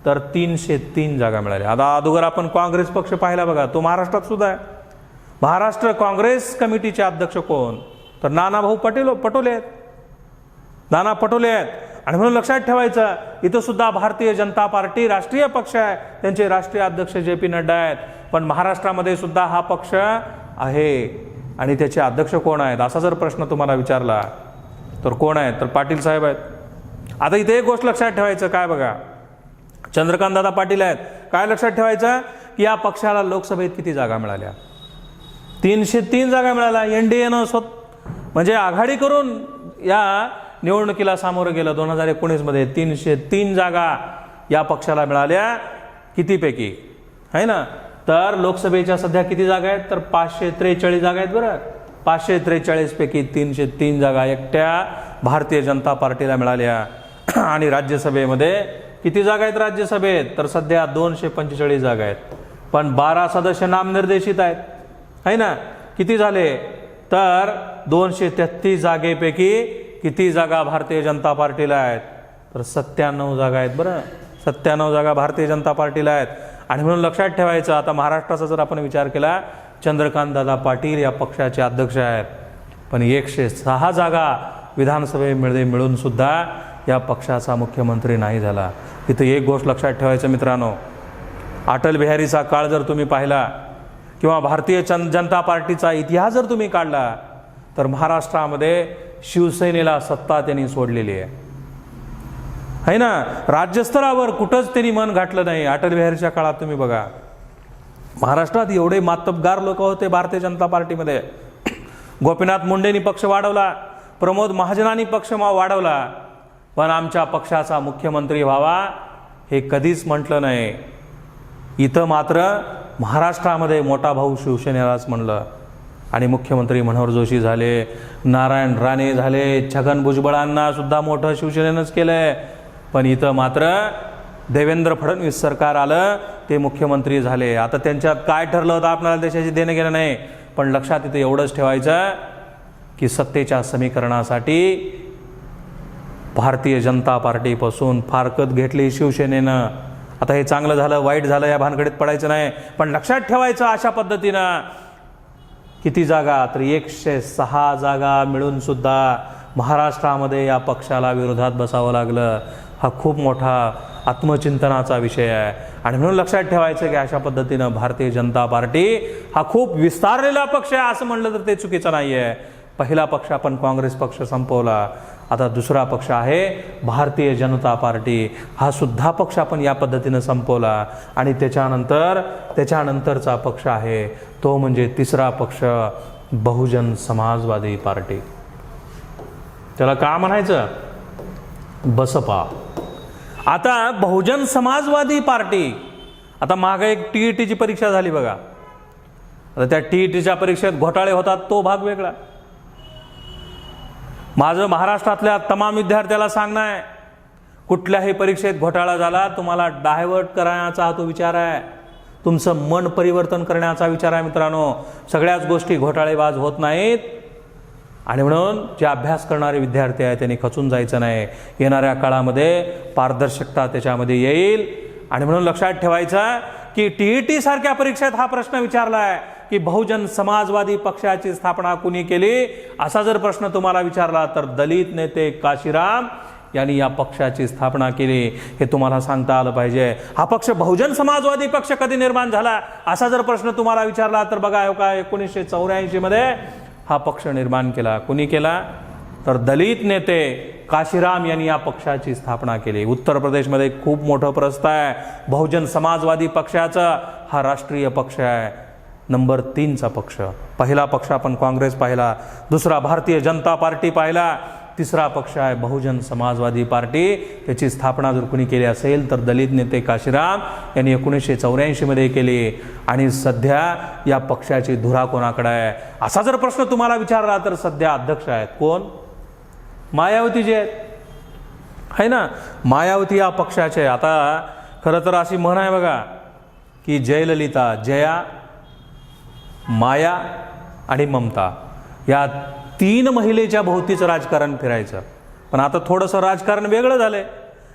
तर 303 जागा मिळाल्या. आता अगोदर आपण काँग्रेस पक्ष पाहिला बघा, तो महाराष्ट्रात सुद्धा आहे. महाराष्ट्र काँग्रेस कमिटीचे अध्यक्ष कोण तर नानाभाऊ पटोले आहेत. नाना पटोले आहेत. आणि म्हणून लक्षात ठेवायचं, इथं सुद्धा भारतीय जनता पार्टी राष्ट्रीय पक्ष आहे, त्यांचे राष्ट्रीय अध्यक्ष JP नड्डा आहेत. पण महाराष्ट्रामध्ये सुद्धा हा पक्ष आहे आणि त्याचे अध्यक्ष कोण आहेत असा जर प्रश्न तुम्हाला विचारला तर कोण आहेत तर पाटील साहेब आहेत. आता इथे एक गोष्ट लक्षात ठेवायचं, काय बघा, चंद्रकांत दादा पाटील आहेत. काय लक्षात ठेवायचं की या पक्षाला लोकसभेत किती जागा मिळाल्या? 303 जागा मिळाल्या. NDAनं म्हणजे आघाडी करून या निवडणुकीला सामोरं गेलं. 2019 मध्ये 303 जागा या पक्षाला मिळाल्या. कितीपैकी आहे ना, तर लोकसभेच्या सध्या किती जागा आहेत तर 543 जागा आहेत. बरं, 543 पैकी 303 जागा एकट्या भारतीय जनता पार्टीला मिळाल्या. आणि राज्यसभेमध्ये किती जागा आहेत राज्यसभेत तर सध्या 245 जागा आहेत. पण 12 सदस्य नामनिर्देशित आहेत. आहे ना, किती झाले तर 233 जागेपैकी किती जागा भारतीय जनता पार्टीला आहेत तर 97 जागा आहेत. बरं, 97 जागा भारतीय जनता पार्टीला आहेत. आणि म्हणून लक्षात ठेवायचं, आता महाराष्ट्राचा जर आपण विचार केला, चंद्रकांत दादा पाटील या पक्षाचे अध्यक्ष आहेत. पण 106 जागा विधानसभेमध्ये मिळून सुद्धा या पक्षाचा मुख्यमंत्री नाही झाला. इथं एक गोष्ट लक्षात ठेवायचं मित्रांनो, अटल बिहारीचा काळ जर तुम्ही पाहिला, किंवा भारतीय जनता पार्टीचा इतिहास जर तुम्ही काढला तर महाराष्ट्रामध्ये शिवसेनेला सत्ता त्यांनी सोडलेली आहे ना. राज्यस्तरावर कुठंच त्यांनी मन घातलं नाही. अटल बिहारीच्या काळात तुम्ही बघा, महाराष्ट्रात एवढे मातब्बगार लोक होते भारतीय जनता पार्टीमध्ये. गोपीनाथ मुंडेंनी पक्ष वाढवला, प्रमोद महाजनांनी पक्ष वाढवला, पण आमच्या पक्षाचा मुख्यमंत्री व्हावा हे कधीच म्हटलं नाही. इथं मात्र महाराष्ट्रामध्ये मोठा भाऊ शिवसेनेलाच म्हणलं आणि मुख्यमंत्री मनोहर जोशी झाले, नारायण राणे झाले, छगन भुजबळांना सुद्धा मोठं शिवसेनेनंच केलंय. पण इथं मात्र देवेंद्र फडणवीस सरकार आलं, ते मुख्यमंत्री झाले. आता त्यांच्यात काय ठरलं होतं आपल्याला देशाची देणं घेणं नाही, पण लक्षात इथं एवढंच ठेवायचं की सत्तेच्या समीकरणासाठी भारतीय जनता पार्टीपासून फारकत घेतली शिवसेनेनं. आता हे चांगलं झालं वाईट झालं या भानगडीत पडायचं नाही, पण लक्षात ठेवायचं अशा पद्धतीनं किती जागा, तर 106 जागा मिळून सुद्धा महाराष्ट्रामध्ये या पक्षाला विरोधात बसावं लागलं. हा खूप मोठा आत्मचिंतनाचा विषय आहे. आणि म्हणून लक्षात ठेवायचं की अशा पद्धतीनं भारतीय जनता पार्टी हा खूप विस्तारलेला पक्ष आहे असं म्हणलं तर ते चुकीचं नाही आहे. पहिला पक्ष आपण काँग्रेस पक्ष संपवला, आता दुसरा पक्ष आहे भारतीय जनता पार्टी, हा सुद्धा पक्ष आपण या पद्धतीनं संपवला. आणि त्याच्यानंतरचा पक्ष आहे तो म्हणजे तिसरा पक्ष बहुजन समाजवादी पार्टी. त्याला का म्हणायचं? बसपा. आता बहुजन समाजवादी पार्टी, आता मागे एक TETची परीक्षा झाली बघा. आता त्या TETच्या परीक्षेत घोटाळे होतात तो भाग वेगळा. माझं महाराष्ट्रातल्या तमाम विद्यार्थ्याला सांगणं आहे, कुठल्याही परीक्षेत घोटाळा झाला तुम्हाला डायव्हर्ट करण्याचा तो विचार आहे, तुमचं मन परिवर्तन करण्याचा विचार आहे मित्रांनो. सगळ्याच गोष्टी घोटाळेबाज होत नाहीत. आणि म्हणून जे अभ्यास करणारे विद्यार्थी आहेत त्यांनी खचून जायचं नाही. येणाऱ्या काळामध्ये पारदर्शकता त्याच्यामध्ये येईल. आणि म्हणून लक्षात ठेवायचं की TET सारख्या परीक्षेत हा प्रश्न विचारला आहे की बहुजन समाजवादी पक्षाची स्थापना कुणी केली, असा जर प्रश्न तुम्हाला विचारला तर दलित नेते काशीराम यांनी या पक्षाची स्थापना केली हे तुम्हाला सांगता आलं पाहिजे. हा पक्ष बहुजन समाजवादी पक्ष कधी निर्माण झाला असा जर प्रश्न तुम्हाला विचारला तर बघा हो का 1984 मध्ये हा पक्ष निर्माण केला. कुणी केला? तर दलित नेते काशीराम यांनी या पक्षाची स्थापना केली. उत्तर प्रदेशमध्ये खूप मोठं प्रस्थ आहे बहुजन समाजवादी पक्षाचा. हा राष्ट्रीय पक्ष आहे, नंबर 3चा पक्ष. पहिला पक्ष आपण काँग्रेस पाहिला, दुसरा भारतीय जनता पार्टी पाहिला, तिसरा पक्ष आहे बहुजन समाजवादी पार्टी. त्याची स्थापना जर कुणी केली असेल तर दलित नेते काशीराम यांनी 1984 मध्ये केली. आणि सध्या या पक्षाची धुरा कोणाकडे आहे असा जर प्रश्न तुम्हाला विचारला तर सध्या अध्यक्ष आहेत कोण? मायावती जे आहेत, है ना. मायावती या पक्षाचे. आता खरं तर अशी म्हण आहे बघा की जयललिता, जया, माया आणि ममता या 3 महिलेच्या भोवतीचं राजकारण फिरायचं. पण आता थोडंसं राजकारण वेगळं झालंय.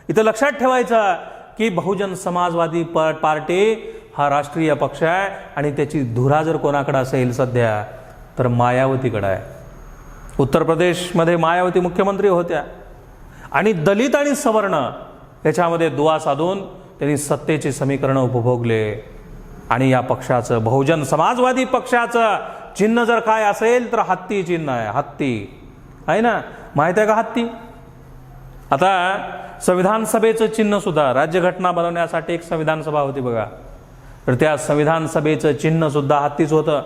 इथं लक्षात ठेवायचं की बहुजन समाजवादी पार्टी हा राष्ट्रीय पक्ष आहे आणि त्याची धुरा जर कोणाकडे असेल सध्या तर मायावतीकडे आहे. उत्तर प्रदेशमध्ये मायावती मुख्यमंत्री होत्या आणि दलित आणि सवर्ण याच्यामध्ये दुवा साधून त्यांनी सत्तेचे समीकरण उपभोगले. आणि या पक्षाचं बहुजन समाजवादी पक्षाचं चिन्ह जर काय असेल तर हत्ती चिन्ह आहे. हत्ती आहे ना, माहिती आहे का हत्ती? आता संविधान सभेचं चिन्ह सुद्धा, राज्यघटना बनवण्यासाठी एक संविधान सभा होती बघा, तर त्या संविधान सभेचं चिन्ह सुद्धा हत्तीच होतं.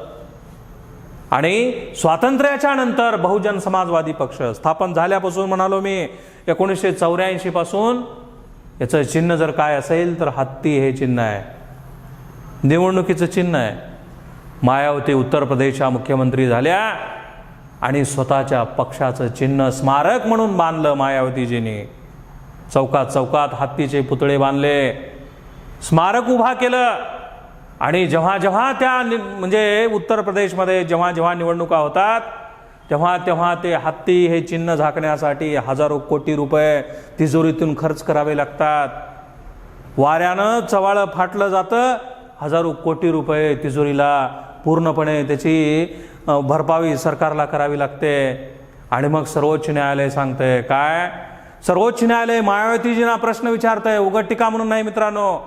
आणि स्वातंत्र्याच्या नंतर बहुजन समाजवादी पक्ष स्थापन झाल्यापासून म्हणालो मी 1984 पासून याचं चिन्ह जर काय असेल तर हत्ती हे चिन्ह आहे, निवडणुकीचं चिन्ह आहे. मायावती उत्तर प्रदेशच्या मुख्यमंत्री झाल्या आणि स्वतःच्या पक्षाचं चिन्ह स्मारक म्हणून बांधलं मायावतीजींनी. चौकात चौकात हत्तीचे पुतळे बांधले, स्मारक उभा केलं. आणि जेव्हा जेव्हा त्या म्हणजे उत्तर प्रदेशमध्ये जेव्हा जेव्हा निवडणुका होतात तेव्हा तेव्हा ते हत्ती हे चिन्ह झाकण्यासाठी हजारो कोटी रुपये तिजोरीतून खर्च करावे लागतात. वाऱ्यानं चवाळं फाटलं जातं, हजारो कोटी रुपये तिजोरीला पूर्णपणे त्याची भरपाई सरकारला करावी लागते. आणि मग सर्वोच्च न्यायालय सांगतंय काय? सर्वोच्च न्यायालय मायावतीजींना प्रश्न विचारतंय, उघड टीका म्हणून नाही मित्रांनो,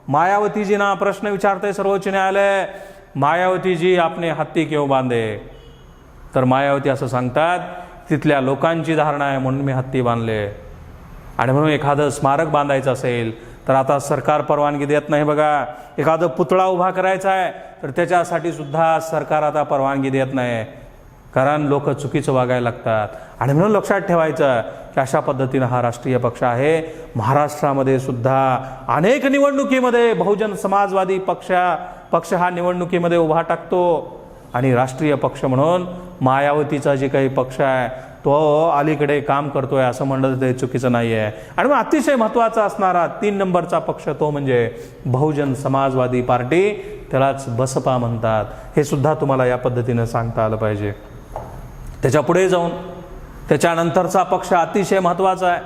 मायावतीजींना प्रश्न विचारतंय सर्वोच्च न्यायालय मायावती जी आपने हत्ती क्यों बांधे, तर मायावती असं सांगतात, तिथल्या लोकांची धारणा आहे म्हणून मी हत्ती बांधले. आणि म्हणून एखादं स्मारक बांधायचं असेल तर आता सरकार परवानगी देत नाही बघा. एखादं पुतळा उभा करायचा आहे तर त्याच्यासाठी सुद्धा सरकार आता परवानगी देत नाही, कारण लोक चुकीचं वागायला लागतात. आणि म्हणून लक्षात ठेवायचं की अशा पद्धतीनं हा राष्ट्रीय पक्ष आहे. महाराष्ट्रामध्ये सुद्धा अनेक निवडणुकीमध्ये बहुजन समाजवादी पक्ष हा निवडणुकीमध्ये उभा टाकतो. आणि राष्ट्रीय पक्ष म्हणून मायावतीचा जे काही पक्ष आहे तो अलीकडे काम करतोय असं म्हणलं ते चुकीचं नाही आहे. आणि मग अतिशय महत्त्वाचा असणारा 3 नंबरचा पक्ष तो म्हणजे बहुजन समाजवादी पार्टी, त्यालाच बसपा म्हणतात. हे सुद्धा तुम्हाला या पद्धतीनं सांगता आलं पाहिजे. त्याच्या पुढे जाऊन त्याच्यानंतरचा पक्ष अतिशय महत्त्वाचा आहे,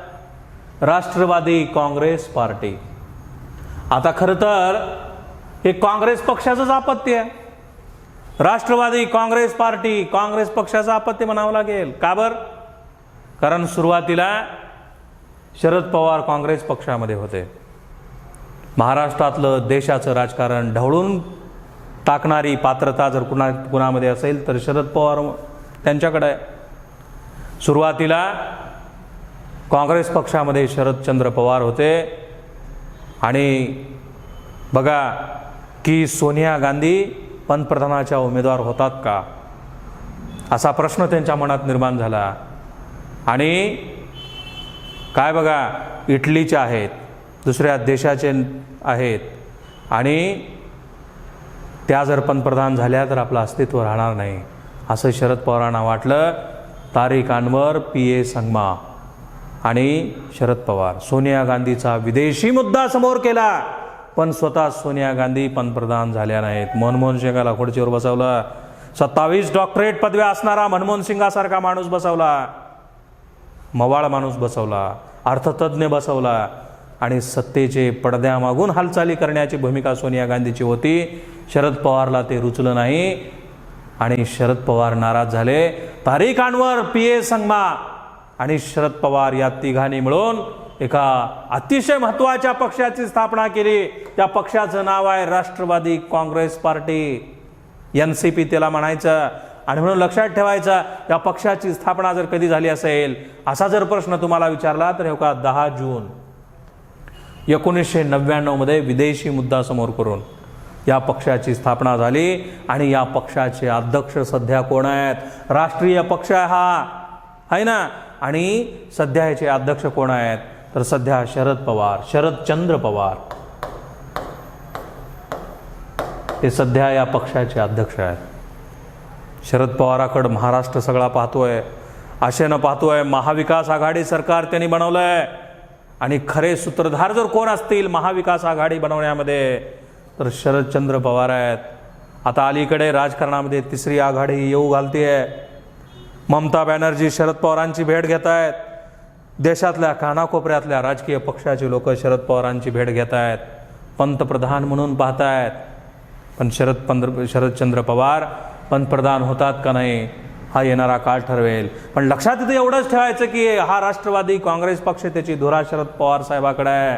राष्ट्रवादी काँग्रेस पार्टी. आता खरं तर हे काँग्रेस पक्षाचंच आपत्ती आहे. राष्ट्रवादी काँग्रेस पार्टी काँग्रेस पक्षाचं आपत्ती म्हणावं लागेल. का बरं? कारण सुरुवातीला शरद पवार काँग्रेस पक्षामध्ये होते. महाराष्ट्रातलं देशाचं राजकारण ढवळून टाकणारी पात्रता जर कुणामध्ये असेल तर शरद पवार त्यांच्याकडे आहे. सुरुवातीला काँग्रेस पक्षामध्ये शरदचंद्र पवार होते. आणि बघा की सोनिया गांधी पंतप्रधानाच्या उमेदवार होतात का असा प्रश्न त्यांच्या मनात निर्माण झाला. आणि काय बघा, इटलीचे आहेत, दुसऱ्या देशाचे आहेत, आणि त्या जर पंतप्रधान झाल्या तर आपलं अस्तित्व राहणार नाही असं शरद पवारांना वाटलं. तारिक अनवर, PA संगमा आणि शरद पवार सोनिया गांधीचा विदेशी मुद्दा समोर केला, पण स्वतः सोनिया गांधी पंतप्रधान झाल्या नाहीत. मनमोहन सिंगाला खुर्चीवर बसवलं. 27 डॉक्टरेट पदव्या असणारा मनमोहन सिंगासारखा माणूस बसवला, मवाळ माणूस बसवला, अर्थतज्ञ बसवला. आणि सत्तेचे पडद्यामागून हालचाली करण्याची भूमिका सोनिया गांधीची होती. शरद पवारला ते रुचलं नाही आणि शरद पवार नाराज झाले. तारिक अनवर, PA संगमा आणि शरद पवार या तिघांनी मिळून एका अतिशय महत्त्वाच्या पक्षाची स्थापना केली. त्या पक्षाचं नाव आहे राष्ट्रवादी काँग्रेस पार्टी, NCP त्याला म्हणायचं. आणि म्हणून लक्षात ठेवायचं, या पक्षाची स्थापना जर कधी झाली असेल असा जर प्रश्न तुम्हाला विचारला तर हे का 10 जून 1999 मध्ये विदेशी मुद्दा समोर करून या पक्षाची स्थापना झाली. आणि या पक्षाचे अध्यक्ष सध्या कोण आहेत? राष्ट्रीय पक्ष हा आहे ना. आणि सध्या याचे अध्यक्ष कोण आहेत? तर सध्या शरद पवार, शरदचंद्र पवार हे सध्या या पक्षाचे अध्यक्ष आहेत. शरद पवाराकडे महाराष्ट्र सगळा पाहतोय, आशेनं पाहतोय. महाविकास आघाडी सरकार त्यांनी बनवलंय. आणि खरे सूत्रधार जर कोण असतील महाविकास आघाडी बनवण्यामध्ये तर शरदचंद्र पवार आहेत. आता अलीकडे राजकारणामध्ये 3री आघाडी येऊ घालतीये. ममता बॅनर्जी शरद पवारांची भेट घेत आहेत. देशातल्या कानाकोपऱ्यातल्या राजकीय पक्षाचे लोक शरद पवारांची भेट घेत आहेत, पंतप्रधान म्हणून पाहतायत. पण शरदचंद्र पवार पंतप्रधान होतात का नाही हा येणारा काळ ठरवेल. पण लक्षात इथं एवढंच ठेवायचं की हा राष्ट्रवादी काँग्रेस पक्ष त्याची धुरा शरद पवार साहेबाकडे आहे.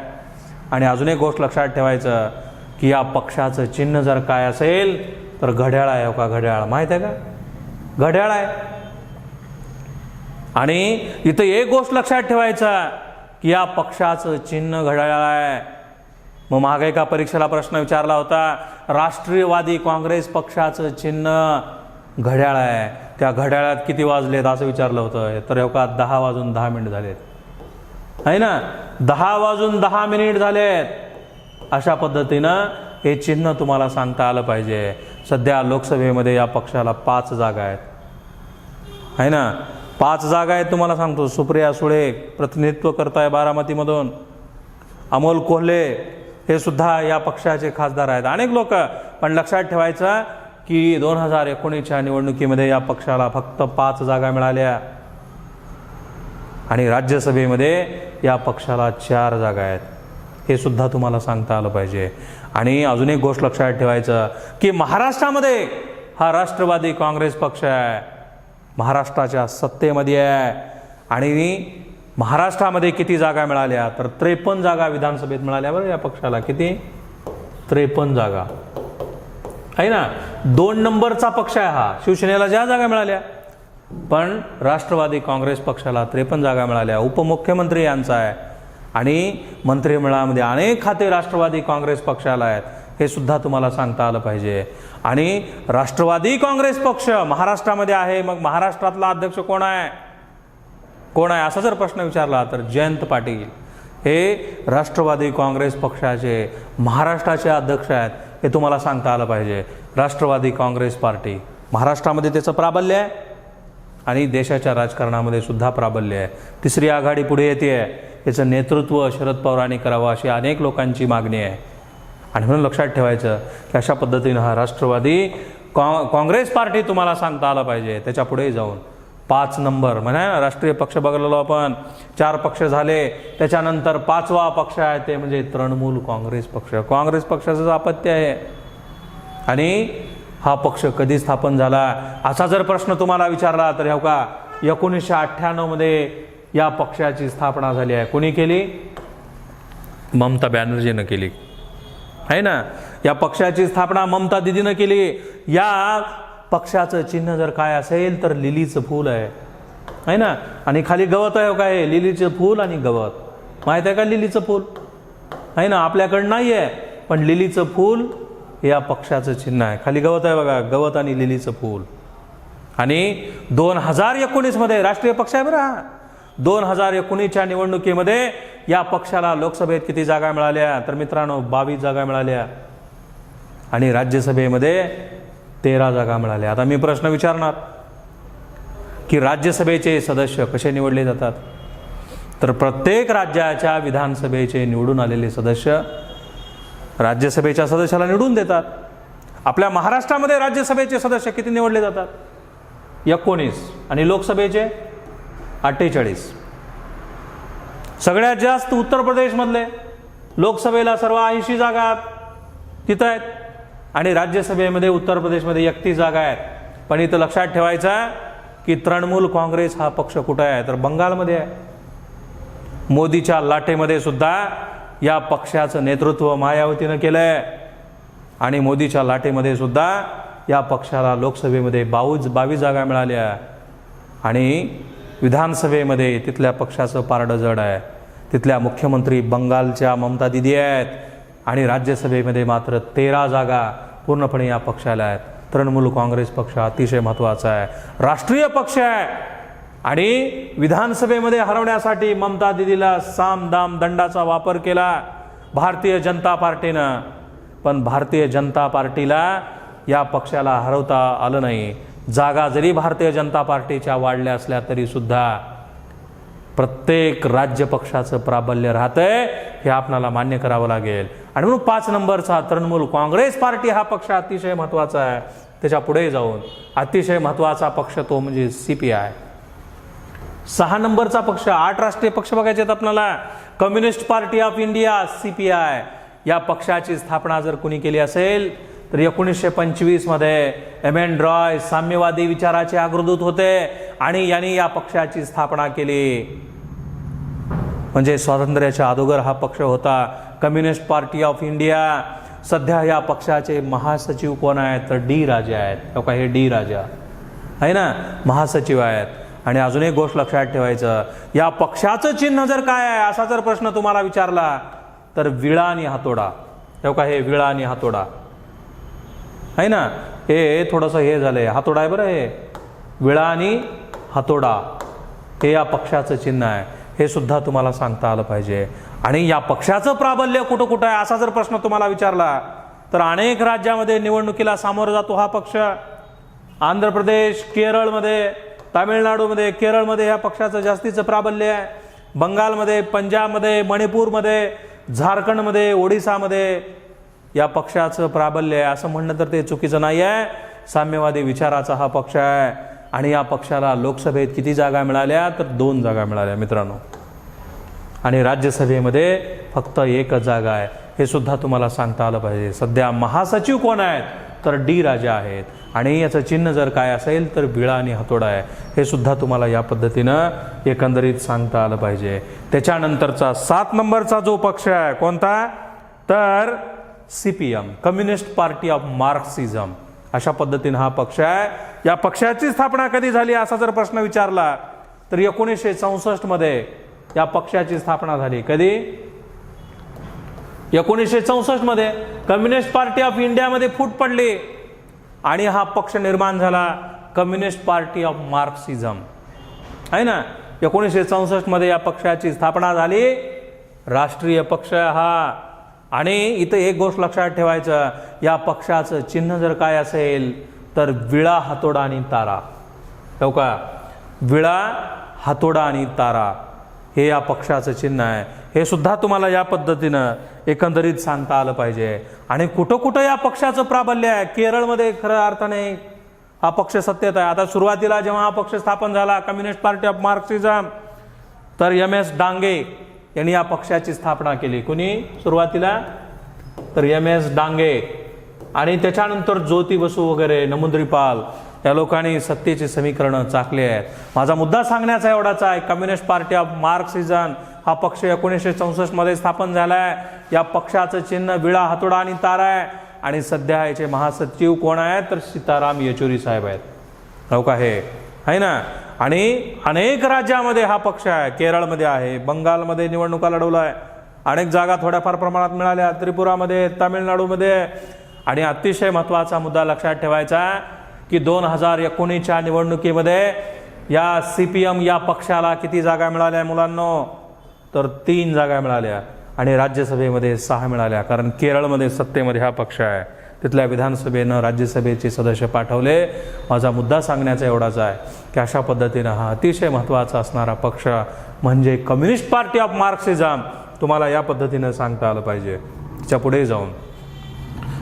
आणि अजून एक गोष्ट लक्षात ठेवायचं की या पक्षाचं चिन्ह जर काय असेल तर घड्याळ आहे. का घड्याळ माहीत आहे का? घड्याळ आहे. आणि इथं एक गोष्ट लक्षात ठेवायचं की या पक्षाचं चिन्ह घड्याळ आहे. मग मागे एका परीक्षेला प्रश्न विचारला होता, राष्ट्रवादी काँग्रेस पक्षाचं चिन्ह घड्याळ आहे, त्या घड्याळात किती वाजलेत असं विचारलं होतं. तर हो का 10 वाजून 10 मिनिट झालेत आहे ना. 10 वाजून 10 मिनिट झालेत. अशा पद्धतीनं हे चिन्ह तुम्हाला सांगता आलं पाहिजे. सध्या लोकसभेमध्ये या पक्षाला 5 जागा आहेत आहे ना. 5 जागा आहेत तुम्हाला सांगतो. सुप्रिया सुळे प्रतिनिधित्व करताय बारामतीमधून. अमोल कोल्हे हे सुद्धा या पक्षाचे खासदार आहेत. अनेक लोक. पण लक्षात ठेवायचं की 2019च्या निवडणुकीमध्ये या पक्षाला फक्त 5 जागा मिळाल्या. आणि राज्यसभेमध्ये या पक्षाला 4 जागा आहेत. हे सुद्धा तुम्हाला सांगता आलं पाहिजे. आणि अजून एक गोष्ट लक्षात ठेवायचं की महाराष्ट्रामध्ये हा राष्ट्रवादी काँग्रेस पक्ष आहे, महाराष्ट्राच्या सत्तेमध्ये आहे. आणि महाराष्ट्रामध्ये किती जागा मिळाल्या तर 53 जागा विधानसभेत मिळाल्या बरं या पक्षाला. किती? 53 जागा. आहे ना, 2 नंबरचा पक्ष आहे हा. शिवसेनेला ज्या जागा मिळाल्या, पण राष्ट्रवादी काँग्रेस पक्षाला 53 जागा मिळाल्या. उपमुख्यमंत्री यांचा आहे आणि मंत्रिमंडळामध्ये अनेक खाते राष्ट्रवादी काँग्रेस पक्षाला आहेत, हे सुद्धा तुम्हाला सांगता आलं पाहिजे. आणि राष्ट्रवादी काँग्रेस पक्ष महाराष्ट्रामध्ये आहे, मग महाराष्ट्रातला अध्यक्ष कोण आहे असा जर प्रश्न विचारला तर जयंत पाटील हे राष्ट्रवादी काँग्रेस पक्षाचे महाराष्ट्राचे अध्यक्ष आहेत, हे तुम्हाला सांगता आलं पाहिजे. राष्ट्रवादी काँग्रेस पार्टी महाराष्ट्रामध्ये त्याचं प्राबल्य आहे आणि देशाच्या राजकारणामध्ये सुद्धा प्राबल्य आहे. तिसरी आघाडी पुढे येते आहे, याचं नेतृत्व शरद पवारांनी करावं अशी अनेक लोकांची मागणी आहे. आणि म्हणून लक्षात ठेवायचं की अशा पद्धतीनं हा राष्ट्रवादी काँग्रेस पार्टी तुम्हाला सांगता आलं पाहिजे. त्याच्या पुढे जाऊन 5 नंबर म्हणा, राष्ट्रीय पक्ष बघलेलो आपण, 4 पक्ष झाले, त्याच्यानंतर 5वा पक्ष आहे ते म्हणजे तृणमूल काँग्रेस पक्ष. काँग्रेस पक्षाचं अपत्य आहे आणि हा पक्ष कधी स्थापन झाला असा जर प्रश्न तुम्हाला विचारला तर हो का 1998 मध्ये या पक्षाची स्थापना झाली आहे. कोणी केली? ममता बॅनर्जीनं केली आहे ना. या पक्षाची स्थापना ममता दिदीनं केली. या पक्षाचं चिन्ह जर काय असेल तर लिलीचं फूल आहे ना, आणि खाली गवत आहे का, हे लिलीचं फूल आणि गवत. माहित आहे का लिलीचं फूल आहे ना, आपल्याकडं नाही आहे, पण लिलीचं फूल या पक्षाचं चिन्ह आहे. खाली गवत आहे बघा, गवत आणि लिलीचं फूल. आणि 2019 मध्ये राष्ट्रीय पक्ष आहे बरं. 2019च्या निवडणुकीमध्ये या पक्षाला लोकसभेत किती जागा मिळाल्या तर मित्रांनो 22 जागा मिळाल्या आणि राज्यसभेमध्ये 13 जागा मिळाल्या. आता मी प्रश्न विचारणार की राज्यसभेचे सदस्य कसे निवडले जातात, तर प्रत्येक राज्याच्या विधानसभेचे निवडून आलेले सदस्य राज्यसभेच्या सदस्याला निवडून देतात. आपल्या महाराष्ट्रामध्ये राज्यसभेचे सदस्य किती निवडले जातात? 19 आणि लोकसभेचे 48. सगळ्यात जास्त उत्तर प्रदेशमधले लोकसभेला सर्व 80 जागा तिथं आहेत आणि राज्यसभेमध्ये उत्तर प्रदेशमध्ये 31 जागा आहेत. पण इथं लक्षात ठेवायचं की तृणमूल काँग्रेस हा पक्ष कुठं आहे तर बंगालमध्ये आहे. मोदीच्या लाटेमध्ये सुद्धा या पक्षाचं नेतृत्व मायावतीनं केलंय आणि मोदीच्या लाटेमध्ये सुद्धा या पक्षाला लोकसभेमध्ये 22 जागा मिळाल्या आणि विधानसभेमध्ये तिथल्या पक्षाचं पारडं जड आहे. तिथल्या मुख्यमंत्री बंगालच्या ममता दिदी आहेत आणि राज्यसभेमध्ये मात्र 13 जागा पूर्णपणे या पक्षाला आहेत. तृणमूल काँग्रेस पक्ष अतिशय महत्त्वाचा आहे, राष्ट्रीय पक्ष आहे आणि विधानसभेमध्ये हरवण्यासाठी ममता दिदीला साम दाम दंडाचा वापर केला भारतीय जनता पार्टीनं. पण भारतीय जनता पार्टीला या पक्षाला हरवता आलं नाही. जागा जरी भारतीय जनता पार्टीच्या वाढल्या असल्या तरी सुद्धा प्रत्येक राज्य पक्षाचं प्राबल्य राहतंय हे आपणाला मान्य करावं लागेल. आणि म्हणून 5 नंबरचा तृणमूल काँग्रेस पार्टी हा पक्ष अतिशय महत्त्वाचा आहे. त्याच्या पुढे जाऊन अतिशय महत्त्वाचा पक्ष तो म्हणजे CPI. 6 नंबरचा पक्ष, 8 राष्ट्रीय पक्ष बघायचे आहेत आपल्याला. Communist party of India CPI. या पक्षाची स्थापना जर कुणी केली असेल तर 1925 मध्ये M.N. रॉय साम्यवादी विचाराचे अग्रदूत होते आणि यांनी या पक्षाची स्थापना केली. म्हणजे स्वातंत्र्याच्या अगोदर हा पक्ष होता कम्युनिस्ट पार्टी ऑफ इंडिया. सध्या या पक्षाचे महासचिव कोण आहेत तर D. राजा आहेत. का हे D. राजा आहे ना, महासचिव आहेत. आणि अजून एक गोष्ट लक्षात ठेवायचं, या पक्षाचं चिन्ह जर काय आहे असा जर प्रश्न तुम्हाला विचारला तर विळा आणि हातोडा. का हे विळा आणि हातोडा आहे ना, हे थोडंसं हे झालंय, हातोडा आहे बरं, हे विळा आणि हातोडा हे या पक्षाचं चिन्ह आहे. हे सुद्धा तुम्हाला सांगता आलं पाहिजे. आणि या पक्षाचं प्राबल्य कुठं कुठं आहे असा जर प्रश्न तुम्हाला विचारला तर अनेक राज्यामध्ये निवडणुकीला सामोरं जातो हा पक्ष. आंध्र प्रदेश, केरळमध्ये, तामिळनाडूमध्ये, केरळमध्ये या पक्षाचं जास्तीचं प्राबल्य आहे. बंगालमध्ये, पंजाबमध्ये, मणिपूरमध्ये, झारखंडमध्ये, ओडिसामध्ये या पक्षाचं प्राबल्य आहे. असं म्हणणं तर ते चुकीचं नाही आहे. साम्यवादी विचाराचा हा पक्ष आहे आणि या पक्षाला लोकसभेत किती जागा मिळाल्या तर 2 जागा मिळाल्या मित्रांनो. आणि राज्यसभेमध्ये फक्त 1 जागा आहे. हे सुद्धा तुम्हाला सांगता आलं पाहिजे. सध्या महासचिव कोण आहेत तर D. राजा आहेत आणि याचं चिन्ह जर काय असेल तर विळा आणि हातोडा आहे. हे सुद्धा तुम्हाला या पद्धतीनं एकंदरीत सांगता आलं पाहिजे. त्याच्यानंतरचा 7 नंबरचा जो पक्ष आहे कोणता तर CPM, कम्युनिस्ट पार्टी ऑफ मार्क्सिझम, अशा पद्धतीने हा पक्ष आहे. या पक्षाची स्थापना कधी झाली असा जर प्रश्न विचारला तर 1964 मध्ये या पक्षाची स्थापना झाली. कधी? 1964 मध्ये कम्युनिस्ट पार्टी ऑफ इंडियामध्ये फूट पडली आणि हा पक्ष निर्माण झाला, कम्युनिस्ट पार्टी ऑफ मार्क्सिझम, आहे ना. 1964 मध्ये या पक्षाची स्थापना झाली, राष्ट्रीय पक्ष हा. आणि इथं एक गोष्ट लक्षात ठेवायचं, या पक्षाचं चिन्ह जर काय असेल तर विळा, हातोडा आणि तारा. हो का? विळा, हातोडा आणि तारा हे या पक्षाचं चिन्ह आहे. हे सुद्धा तुम्हाला या पद्धतीनं एकंदरीत सांगता आलं पाहिजे. आणि कुठं कुठं या पक्षाचं प्राबल्य आहे. केरळमध्ये खऱ्या अर्थाने हा पक्ष सत्तेत आहे. आता सुरुवातीला जेव्हा हा पक्ष स्थापन झाला, कम्युनिस्ट पार्टी ऑफ मार्क्सिझम, तर MS डांगे यांनी या पक्षाची स्थापना केली. कुणी सुरुवातीला? तर MS डांगे. आणि त्याच्यानंतर ज्योती बसू वगैरे, नमुंद्रीपाल या लोकांनी सत्तेची समीकरणं चाकली आहेत. माझा मुद्दा सांगण्याचा एवढाच आहे, कम्युनिस्ट पार्टी ऑफ मार्क्सिझम हा पक्ष 1964 मध्ये स्थापन झाला आहे. या पक्षाचं चिन्ह विळा, हातोडा आणि तारा आहे. आणि सध्या याचे महासचिव कोण आहेत? तर सीताराम येचुरी साहेब आहेत. हो का? हे आहे ना. आणि अनेक राज्यामध्ये हा पक्ष आहे. केरळमध्ये आहे, बंगालमध्ये निवडणुका लढवला आहे, अनेक जागा थोड्याफार प्रमाणात मिळाल्या, त्रिपुरामध्ये, तामिळनाडूमध्ये. आणि अतिशय महत्त्वाचा मुद्दा लक्षात ठेवायचा की 2019च्या निवडणुकीमध्ये या CPM या पक्षाला किती जागा मिळाल्या मुलांनो? तर 3 जागा मिळाल्या आणि राज्यसभेमध्ये 6 मिळाल्या. कारण केरळमध्ये सत्तेमध्ये हा पक्ष आहे. तिथल्या विधानसभेनं राज्यसभेचे सदस्य पाठवले. माझा मुद्दा सांगण्याचा एवढाच आहे की अशा पद्धतीनं हा अतिशय महत्त्वाचा असणारा पक्ष म्हणजे कम्युनिस्ट पार्टी ऑफ मार्क्सिझम तुम्हाला या पद्धतीनं सांगता आलं पाहिजे. त्याच्या पुढे जाऊन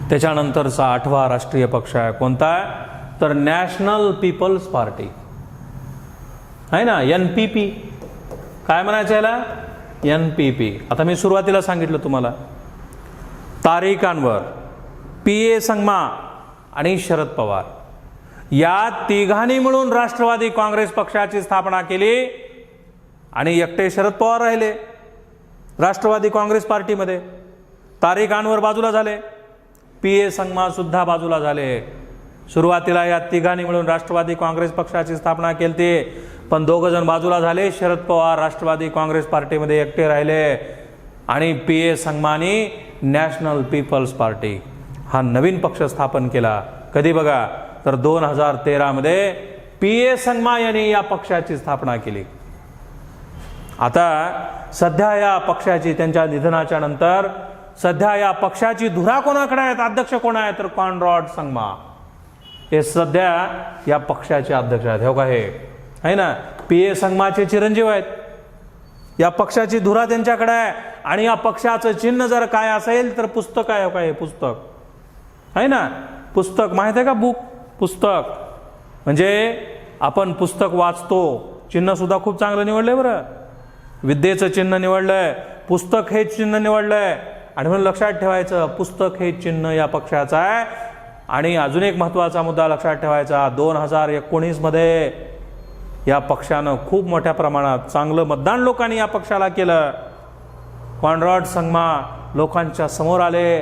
त्याच्यानंतरचा 8वा राष्ट्रीय पक्ष आहे. कोणता? तर नॅशनल पीपल्स पार्टी, आहे ना. NPP. काय म्हणायचं याला? NPP. आता मी सुरुवातीला सांगितलं तुम्हाला, तारिक अनवर, PA संगमा आणि शरद पवार या तिघांनी मिळून राष्ट्रवादी काँग्रेस पक्षाची स्थापना केली. आणि एकटे शरद पवार राहिले राष्ट्रवादी काँग्रेस पार्टीमध्ये. तारिक अनवर बाजूला झाले, PA संगमा सुद्धा बाजूला झाले. सुरुवातीला या तिघांनी मिळून राष्ट्रवादी काँग्रेस पक्षाची स्थापना केली, पण 2 जण बाजूला झाले. शरद पवार राष्ट्रवादी काँग्रेस पार्टीमध्ये एकटे राहिले आणि PA संगमानी नॅशनल पीपल्स पार्टी हा नवीन पक्ष स्थापन केला. कधी? बघा, तर 2013 मध्ये PA संगमा यांनी या पक्षाची स्थापना केली. आता सध्या या पक्षाची, त्यांच्या निधनाच्या नंतर सध्या या पक्षाची धुरा कोणाकडे आहेत? अध्यक्ष कोण आहे? तर कॉनरॅड संगमा हे सध्या या पक्षाचे अध्यक्ष आहेत. हो का? हे आहे ना. PA संगमाचे चिरंजीव आहेत. या पक्षाची धुरा त्यांच्याकडे आहे. आणि या पक्षाचं चिन्ह जर काय असेल तर पुस्तक आहे. हो का? हे पुस्तक आहे ना. पुस्तक माहित आहे का? बुक, पुस्तक. म्हणजे आपण पुस्तक वाचतो. चिन्ह सुद्धा खूप चांगलं निवडलंय बरं. विद्येचं चिन्ह निवडलंय, पुस्तक हे चिन्ह निवडलंय. आणि म्हणून लक्षात ठेवायचं, पुस्तक हे चिन्ह या पक्षाचं आहे. आणि अजून एक महत्त्वाचा मुद्दा लक्षात ठेवायचा, 2019 मध्ये या पक्षानं खूप मोठ्या प्रमाणात चांगलं मतदान लोकांनी या पक्षाला केलं. कॉनरॅड संगमा लोकांच्या समोर आले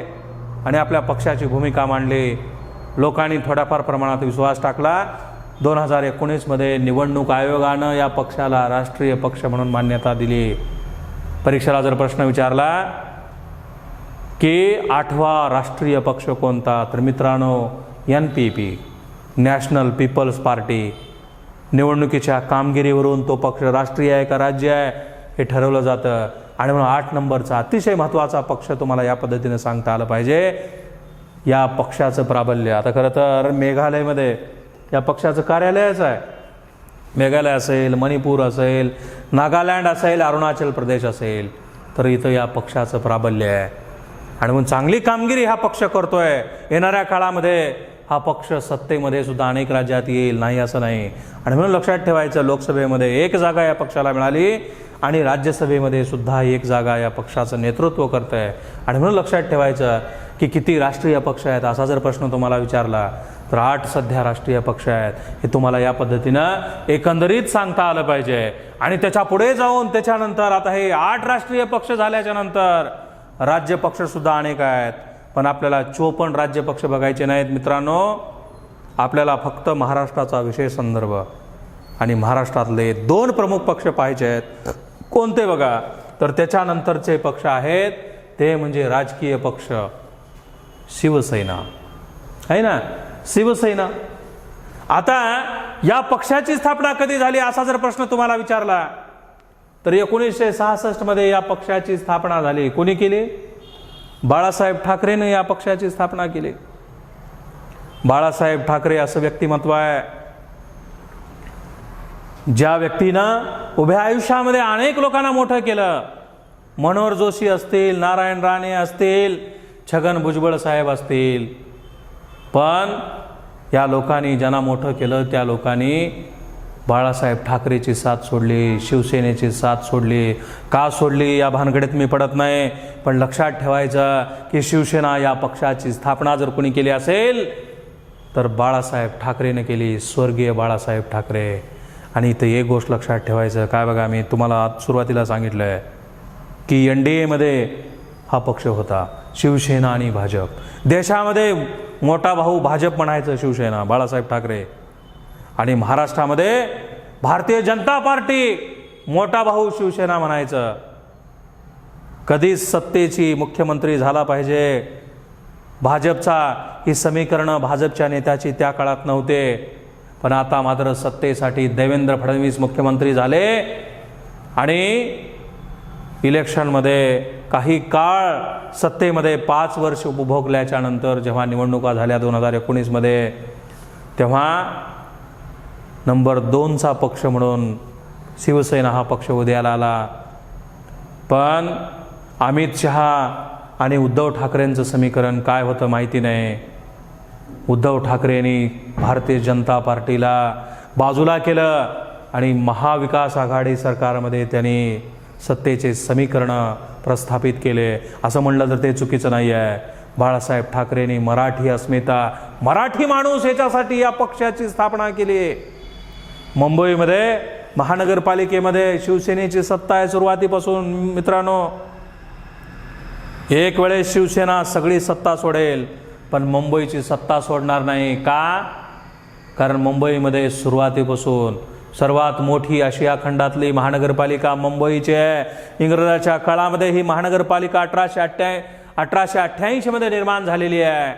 आणि आपल्या पक्षाची भूमिका मांडली. लोकांनी थोड्याफार प्रमाणात विश्वास टाकला. 2019 मध्ये निवडणूक आयोगानं या पक्षाला राष्ट्रीय पक्ष म्हणून मान्यता दिली. परीक्षेला जर प्रश्न विचारला की 8वा राष्ट्रीय पक्ष कोणता, तर मित्रांनो NPP, नॅशनल पीपल्स पार्टी. निवडणुकीच्या कामगिरीवरून तो पक्ष राष्ट्रीय आहे का राज्य आहे हे ठरवलं जातं. आणि म्हणून 8 नंबरचा अतिशय महत्त्वाचा पक्ष तुम्हाला या पद्धतीने सांगता आलं पाहिजे. या पक्षाचं प्राबल्य, आता खरं तर मेघालयमध्ये या पक्षाचं कार्यालयच आहे. मेघालय असेल, मणिपूर असेल, नागालँड असेल, अरुणाचल प्रदेश असेल, तर इथं या पक्षाचं प्राबल्य आहे. आणि म्हणून चांगली कामगिरी हा पक्ष करतोय. येणाऱ्या काळामध्ये हा पक्ष सत्तेमध्ये सुद्धा अनेक राज्यात येईल, नाही असं नाही. आणि म्हणून लक्षात ठेवायचं, लोकसभेमध्ये 1 जागा या पक्षाला मिळाली आणि राज्यसभेमध्ये सुद्धा 1 जागा या पक्षाचं नेतृत्व करत आहे. आणि म्हणून लक्षात ठेवायचं की किती राष्ट्रीय पक्ष आहेत असा जर प्रश्न तुम्हाला विचारला तर 8 सध्या राष्ट्रीय पक्ष आहेत. हे तुम्हाला या पद्धतीनं एकंदरीत सांगता आलं पाहिजे. आणि त्याच्या पुढे जाऊन त्याच्यानंतर आता हे 8 राष्ट्रीय पक्ष झाल्याच्या नंतर राज्य पक्ष सुद्धा अनेक आहेत. पण आपल्याला 54 राज्य पक्ष बघायचे नाहीत मित्रांनो. आपल्याला फक्त महाराष्ट्राचा विशेष संदर्भ आणि महाराष्ट्रातले 2 प्रमुख पक्ष पाहिजे आहेत. कोणते बघा, तर त्याच्यानंतरचे पक्ष आहेत ते म्हणजे राजकीय पक्ष. शिवसेना आहे ना, शिवसेना. आता या पक्षाची स्थापना कधी झाली असा जर प्रश्न तुम्हाला विचारला तर 1966 मध्ये या पक्षाची स्थापना झाली. कोणी केली? बाळासाहेब ठाकरेने या पक्षाची स्थापना केली. बाळासाहेब ठाकरे असं व्यक्तिमत्व आहे ज्या व्यक्तीनं उभ्या आयुष्यामध्ये अनेक लोकांना मोठं केलं. मनोहर जोशी असतील, नारायण राणे असतील, छगन भुजबळ साहेब असतील, पण या लोकांनी ज्यांना मोठं केलं त्या लोकांनी बाळासाहेब ठाकरेची साथ सोडली, शिवसेनेची साथ सोडली. का सोडली या भानगडीत मी पडत नाही, पण लक्षात ठेवायचं की शिवसेना या पक्षाची स्थापना जर कोणी केली असेल तर बाळासाहेब ठाकरेने केली, स्वर्गीय बाळासाहेब ठाकरे. आणि इथं एक गोष्ट लक्षात ठेवायचं काय बघा, मी तुम्हाला सुरुवातीला सांगितलं आहे की NDAमध्ये हा पक्ष होता, शिवसेना आणि भाजप. देशामध्ये मोठा भाऊ भाजप म्हणायचं शिवसेना, बाळासाहेब ठाकरे. आणि महाराष्ट्रामध्ये भारतीय जनता पार्टी मोठा भाऊ शिवसेना म्हणायचं. कधीच सत्तेची मुख्यमंत्री झाला पाहिजे भाजपचा ही समीकरणं भाजपच्या नेत्याची त्या काळात नव्हते. पण आता मात्र सत्तेसाठी देवेंद्र फडणवीस मुख्यमंत्री झाले आणि इलेक्शनमध्ये काही काळ सत्तेमध्ये 5 वर्ष उपभोगल्याच्या नंतर जेव्हा निवडणुका झाल्या 2019 मध्ये, तेव्हा नंबर 2चा पक्ष म्हणून शिवसेना हा पक्ष उदयाला आला. पण अमित शहा आणि उद्धव ठाकरेंचं समीकरण काय होतं माहिती नाही. उद्धव ठाकरेंनी भारतीय जनता पार्टीला बाजूला केलं आणि महाविकास आघाडी सरकारमध्ये त्यांनी सत्तेचे समीकरणं प्रस्थापित केले. असं म्हणलं तर ते चुकीचं नाही आहे. बाळासाहेब ठाकरेंनी मराठी अस्मिता, मराठी माणूस याच्यासाठी या पक्षाची स्थापना केली. मुंबईमध्ये महानगरपालिकेमध्ये शिवसेनेची सत्ता आहे सुरुवातीपासून मित्रांनो. एक वेळेस शिवसेना सगळी सत्ता सोडेल पण मुंबईची सत्ता सोडणार नाही. का? कारण मुंबईमध्ये सुरुवातीपासून सर्वात मोठी आशिया खंडातली महानगरपालिका मुंबईची आहे. इंग्रजाच्या काळामध्ये ही महानगरपालिका 1888 मध्ये निर्माण झालेली आहे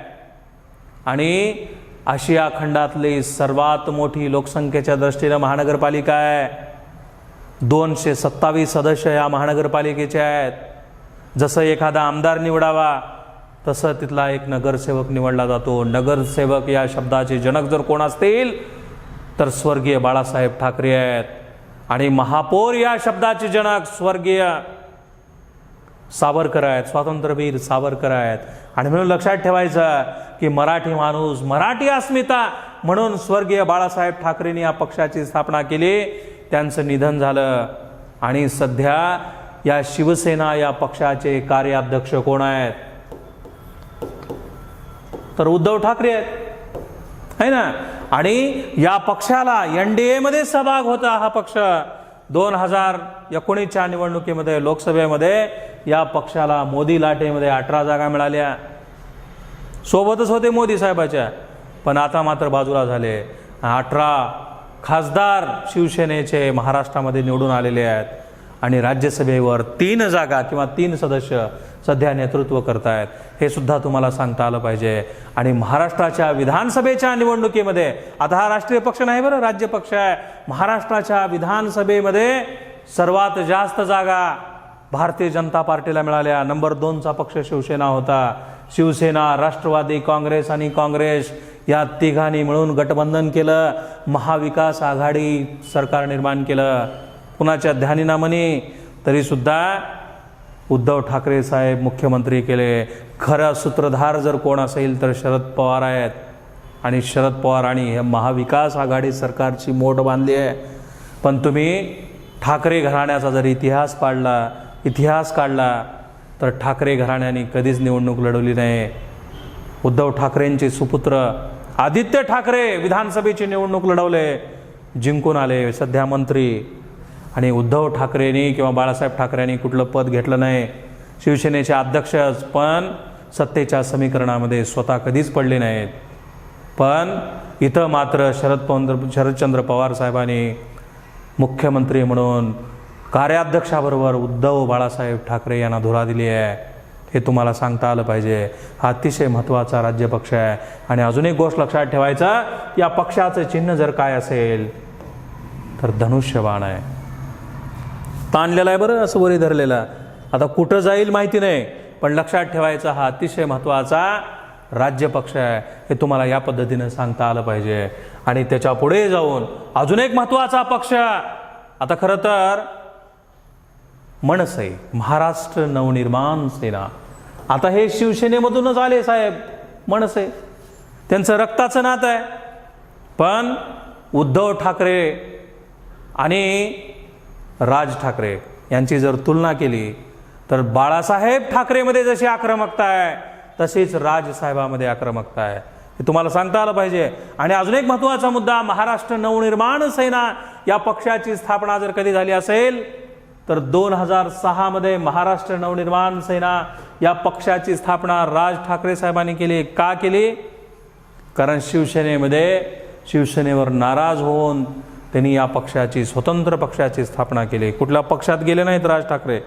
आणि आशिया खंडातली सर्वात मोठी लोकसंख्येच्या दृष्टीने महानगरपालिका आहे. 227 सदस्य या महानगरपालिकेचे आहेत. जसं एखादा आमदार निवडावा तसं तिथला एक नगरसेवक निवडला जातो. नगरसेवक या शब्दाचे जनक जर कोण असतील तर स्वर्गीय बाळासाहेब ठाकरे आहेत. आणि महापौर या शब्दाचे जनक स्वर्गीय सावरकर आहेत, स्वातंत्र्यवीर सावरकर आहेत. आणि म्हणून लक्षात ठेवायचं की मराठी माणूस, मराठी अस्मिता म्हणून स्वर्गीय बाळासाहेब ठाकरेंनी या पक्षाची स्थापना केली. त्यांचं निधन झालं आणि सध्या या शिवसेना या पक्षाचे कार्याध्यक्ष कोण आहेत? तर उद्धव ठाकरे आहेत, है ना. आणि या पक्षाला NDA मध्ये सहभाग होता हा पक्ष. 2019च्या निवडणुकीमध्ये लोकसभेमध्ये या पक्षाला मोदी लाटेमध्ये 18 जागा मिळाल्या. सोबतच होते मोदी साहेबाच्या, पण आता मात्र बाजूला झाले. 18 खासदार शिवसेनेचे महाराष्ट्रामध्ये निवडून आलेले आहेत आणि राज्यसभेवर 3 जागा किंवा 3 सदस्य सध्या नेतृत्व करतायत. हे सुद्धा तुम्हाला सांगता आलं पाहिजे. आणि महाराष्ट्राच्या विधानसभेच्या निवडणुकीमध्ये, आता हा राष्ट्रीय पक्ष नाही बरं, राज्य पक्ष आहे. महाराष्ट्राच्या विधानसभेमध्ये सर्वात जास्त जागा भारतीय जनता पार्टीला मिळाल्या. नंबर 2चा पक्ष शिवसेना होता. शिवसेना, राष्ट्रवादी काँग्रेस आणि काँग्रेस या तिघांनी मिळून गठबंधन केलं. महाविकास आघाडी सरकार निर्माण केलं. कुणाच्या ध्यानीनामनी तरीसुद्धा उद्धव ठाकरे साहेब मुख्यमंत्री केले. खरं सूत्रधार जर कोण असेल तर शरद पवार आहेत. आणि शरद पवार आणि हे महाविकास आघाडी सरकारची मोठ बांधली आहे. पण तुम्ही ठाकरे घराण्याचा जर इतिहास काढला तर ठाकरे घराण्याने कधीच निवडणूक लढवली नाही. उद्धव ठाकरेंचे सुपुत्र आदित्य ठाकरे विधानसभेची निवडणूक लढवले, जिंकून आले, सध्या मंत्री. आणि उद्धव ठाकरेंनी किंवा बाळासाहेब ठाकरेंनी कुठलं पद घेतलं नाही. शिवसेनेचे अध्यक्षच, पण सत्तेच्या समीकरणामध्ये स्वतः कधीच पडले नाहीत. पण इथं मात्र शरदचंद्र पवार साहेबांनी मुख्यमंत्री म्हणून कार्याध्यक्षाबरोबर उद्धव बाळासाहेब ठाकरे यांना धुरा दिली आहे. हे तुम्हाला सांगता आलं पाहिजे. हा अतिशय महत्त्वाचा राज्यपक्ष आहे. आणि अजून एक गोष्ट लक्षात ठेवायचा, या पक्षाचं चिन्ह जर काय असेल तर धनुष्यबाण आहे. ताणलेला आहे बरं, असं वरी धरलेला. आता कुठं जाईल माहिती नाही, पण लक्षात ठेवायचा हा अतिशय महत्त्वाचा राज्यपक्ष आहे. हे तुम्हाला या पद्धतीनं सांगता आलं पाहिजे. आणि त्याच्या पुढे जाऊन अजून एक महत्त्वाचा पक्ष, आता खरं तर मनसे, महाराष्ट्र नवनिर्माण सेना. आता हे शिवसेनेमधूनच आले साहेब. मनसे त्यांचं रक्ताचं नातं आहे. पण उद्धव ठाकरे आणि राज ठाकरे यांची जर तुलना केली तर बाळासाहेब ठाकरेमध्ये जशी आक्रमकता आहे तशीच राजसाहेबामध्ये आक्रमकता आहे. हे तुम्हाला सांगता आलं पाहिजे. आणि अजून एक महत्त्वाचा मुद्दा, महाराष्ट्र नवनिर्माण सेना या पक्षाची स्थापना जर कधी झाली असेल तर 2006 मध्ये महाराष्ट्र नवनिर्माण सेना या पक्षाची स्थापना राज ठाकरे साहेबांनी केली. का केली? कारण शिवसेनेवर नाराज होऊन त्यांनी या पक्षाची, स्वतंत्र पक्षाची स्थापना केली. कुठल्या पक्षात गेले नाहीत राज ठाकरे,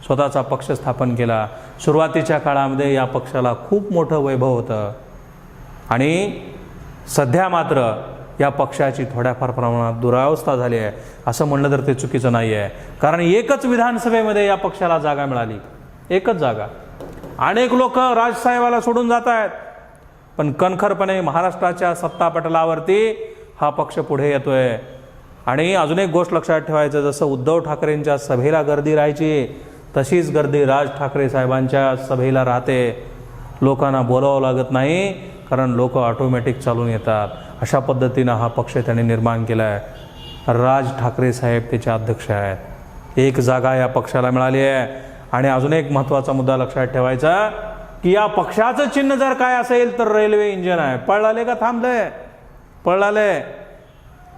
स्वतःचा पक्ष स्थापन केला. सुरुवातीच्या काळामध्ये या पक्षाला खूप मोठं वैभव होतं. आणि सध्या मात्र या पक्षाची थोड्याफार प्रमाणात दुरावस्था झाली आहे. असं म्हणलं तर ते चुकीचं नाही आहे. कारण एकच विधानसभेमध्ये या पक्षाला जागा मिळाली, एकच जागा. अनेक लोक राजसाहेबाला सोडून जात आहेत, पण कणखरपणे महाराष्ट्राच्या सत्तापटलावरती हा पक्ष पुढे येतोय. आणि अजून एक गोष्ट लक्षात ठेवायचं, जसं उद्धव ठाकरेंच्या सभेला गर्दी राहायची तशीच गर्दी राज ठाकरे साहेबांच्या सभेला राहते. लोकांना बोलावं लागत नाही, कारण लोक ऑटोमॅटिक चालून येतात. अशा पद्धतीनं हा पक्ष त्यांनी निर्माण केला आहे. राज ठाकरे साहेब त्याचे अध्यक्ष आहेत. एक जागा या पक्षाला मिळाली आहे. आणि अजून एक महत्त्वाचा मुद्दा लक्षात ठेवायचा की या पक्षाचं चिन्ह जर काय असेल तर रेल्वे इंजिन आहे. पळाले का थांबले? पळाले.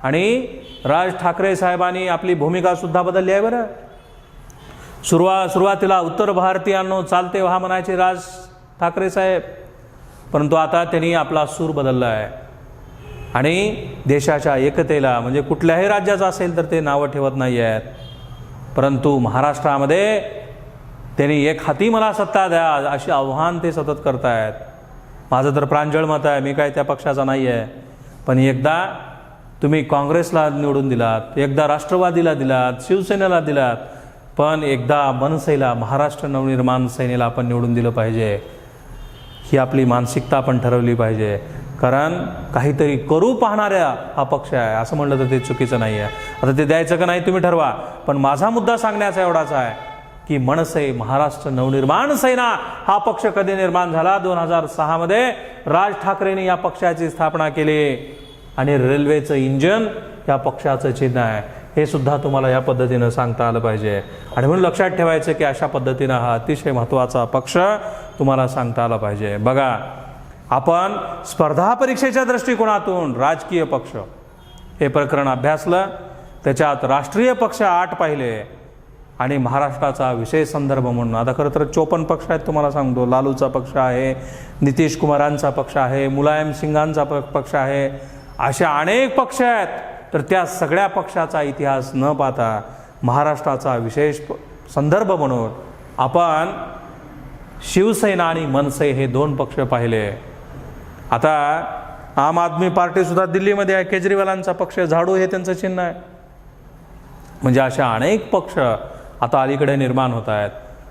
आणि राज ठाकरे साहेबांनी आपली भूमिका सुद्धा बदलली आहे बरं. सुरुवातीला उत्तर भारतीयांनो चालते व्हा म्हणायचे राज ठाकरे साहेब, परंतु आता त्यांनी आपला सूर बदलला आहे. आणि देशाच्या एकतेला, म्हणजे कुठल्याही राज्याचं असेल तर ते नावं ठेवत नाही आहेत, परंतु महाराष्ट्रामध्ये त्यांनी एक हाती मला सत्ता द्या अशी आव्हान ते सतत करतायत. माझं तर प्रांजळ मत आहे, मी काय त्या पक्षाचा नाही आहे, पण एकदा तुम्ही काँग्रेसला निवडून दिलात, एकदा राष्ट्रवादीला दिलात, शिवसेनेला दिलात, पण एकदा मनसेला, महाराष्ट्र नवनिर्माण सेनेला आपण निवडून दिलं पाहिजे. ही आपली मानसिकता आपण ठरवली पाहिजे. कारण काहीतरी करू पाहणाऱ्या हा पक्ष आहे, असं म्हणलं तर ते चुकीचं नाही आहे. आता ते द्यायचं का नाही तुम्ही ठरवा, पण माझा मुद्दा सांगण्याचा एवढाच आहे की मनसे, महाराष्ट्र नवनिर्माण सेना हा पक्ष कधी निर्माण झाला? 2006 मध्ये राज ठाकरेंनी या पक्षाची स्थापना केली. आणि रेल्वेचं इंजन या पक्षाचं चिन्ह आहे. हे सुद्धा तुम्हाला या पद्धतीनं सांगता आलं पाहिजे. आणि म्हणून लक्षात ठेवायचं की अशा पद्धतीनं हा अतिशय महत्त्वाचा पक्ष तुम्हाला सांगता आला पाहिजे. बघा, आपण स्पर्धा परीक्षेच्या दृष्टिकोनातून राजकीय पक्ष हे प्रकरण अभ्यासलं, त्याच्यात राष्ट्रीय पक्ष 8 पाहिले आणि महाराष्ट्राचा विशेष संदर्भ म्हणून आता खरं तर 54 पक्ष आहेत. तुम्हाला सांगतो, लालूचा पक्ष आहे, नितीश कुमारांचा पक्ष आहे, मुलायम सिंगांचा पक्ष आहे, अशा अनेक पक्ष आहेत. तर त्या सगळ्या पक्षाचा इतिहास न पाहता महाराष्ट्राचा विशेष संदर्भ म्हणून आपण शिवसेना आणि मनसे हे 2 पक्ष पाहिले. आता आम आदमी पार्टीसुद्धा दिल्लीमध्ये आहे, केजरीवालांचा पक्ष, झाडू हे त्यांचं चिन्ह आहे. म्हणजे अशा अनेक पक्ष आता अलीकडे निर्माण होत आहेत.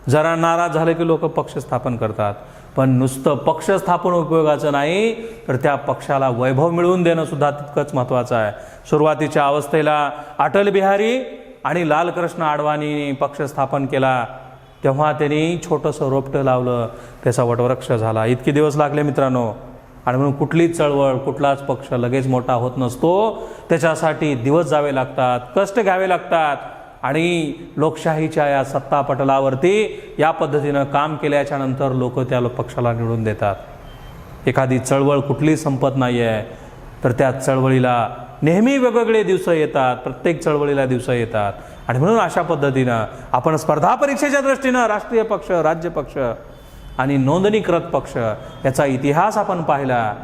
जरा नाराज झाले की लोक पक्ष स्थापन करतात, पण नुसतं पक्ष स्थापन उपयोगाचं नाही, तर त्या पक्षाला वैभव मिळवून देणं सुद्धा तितकंच महत्त्वाचं आहे. सुरुवातीच्या अवस्थेला अटल बिहारी आणि लालकृष्ण अडवाणींनी पक्ष स्थापन केला, तेव्हा त्यांनी छोटंसं रोपटं लावलं, त्याचा वटवृक्ष झाला. इतके दिवस लागले मित्रांनो. आणि म्हणून कुठलीच चळवळ, कुठलाच पक्ष लगेच मोठा होत नसतो. त्याच्यासाठी दिवस जावे लागतात, कष्ट घ्यावे लागतात. आणि लोकशाहीच्या या सत्तापटलावरती या पद्धतीनं काम केल्याच्या नंतर लोक त्या पक्षाला निवडून देतात. एखादी चळवळ कुठली संपत नाही आहे, तर त्या चळवळीला नेहमी वेगवेगळे दिवस येतात, प्रत्येक चळवळीला दिवस येतात. आणि म्हणून अशा पद्धतीनं आपण स्पर्धा परीक्षेच्या दृष्टीनं राष्ट्रीय पक्ष, राज्य पक्ष आणि नोंदणीकृत पक्ष याचा इतिहास आपण पाहिला.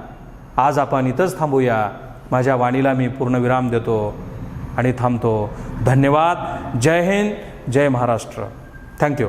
आज आपण इथंच थांबूया. माझ्या वाणीला मी पूर्णविराम देतो आणि थांबतो. धन्यवाद. जय हिंद, जय महाराष्ट्र. थँक्यू.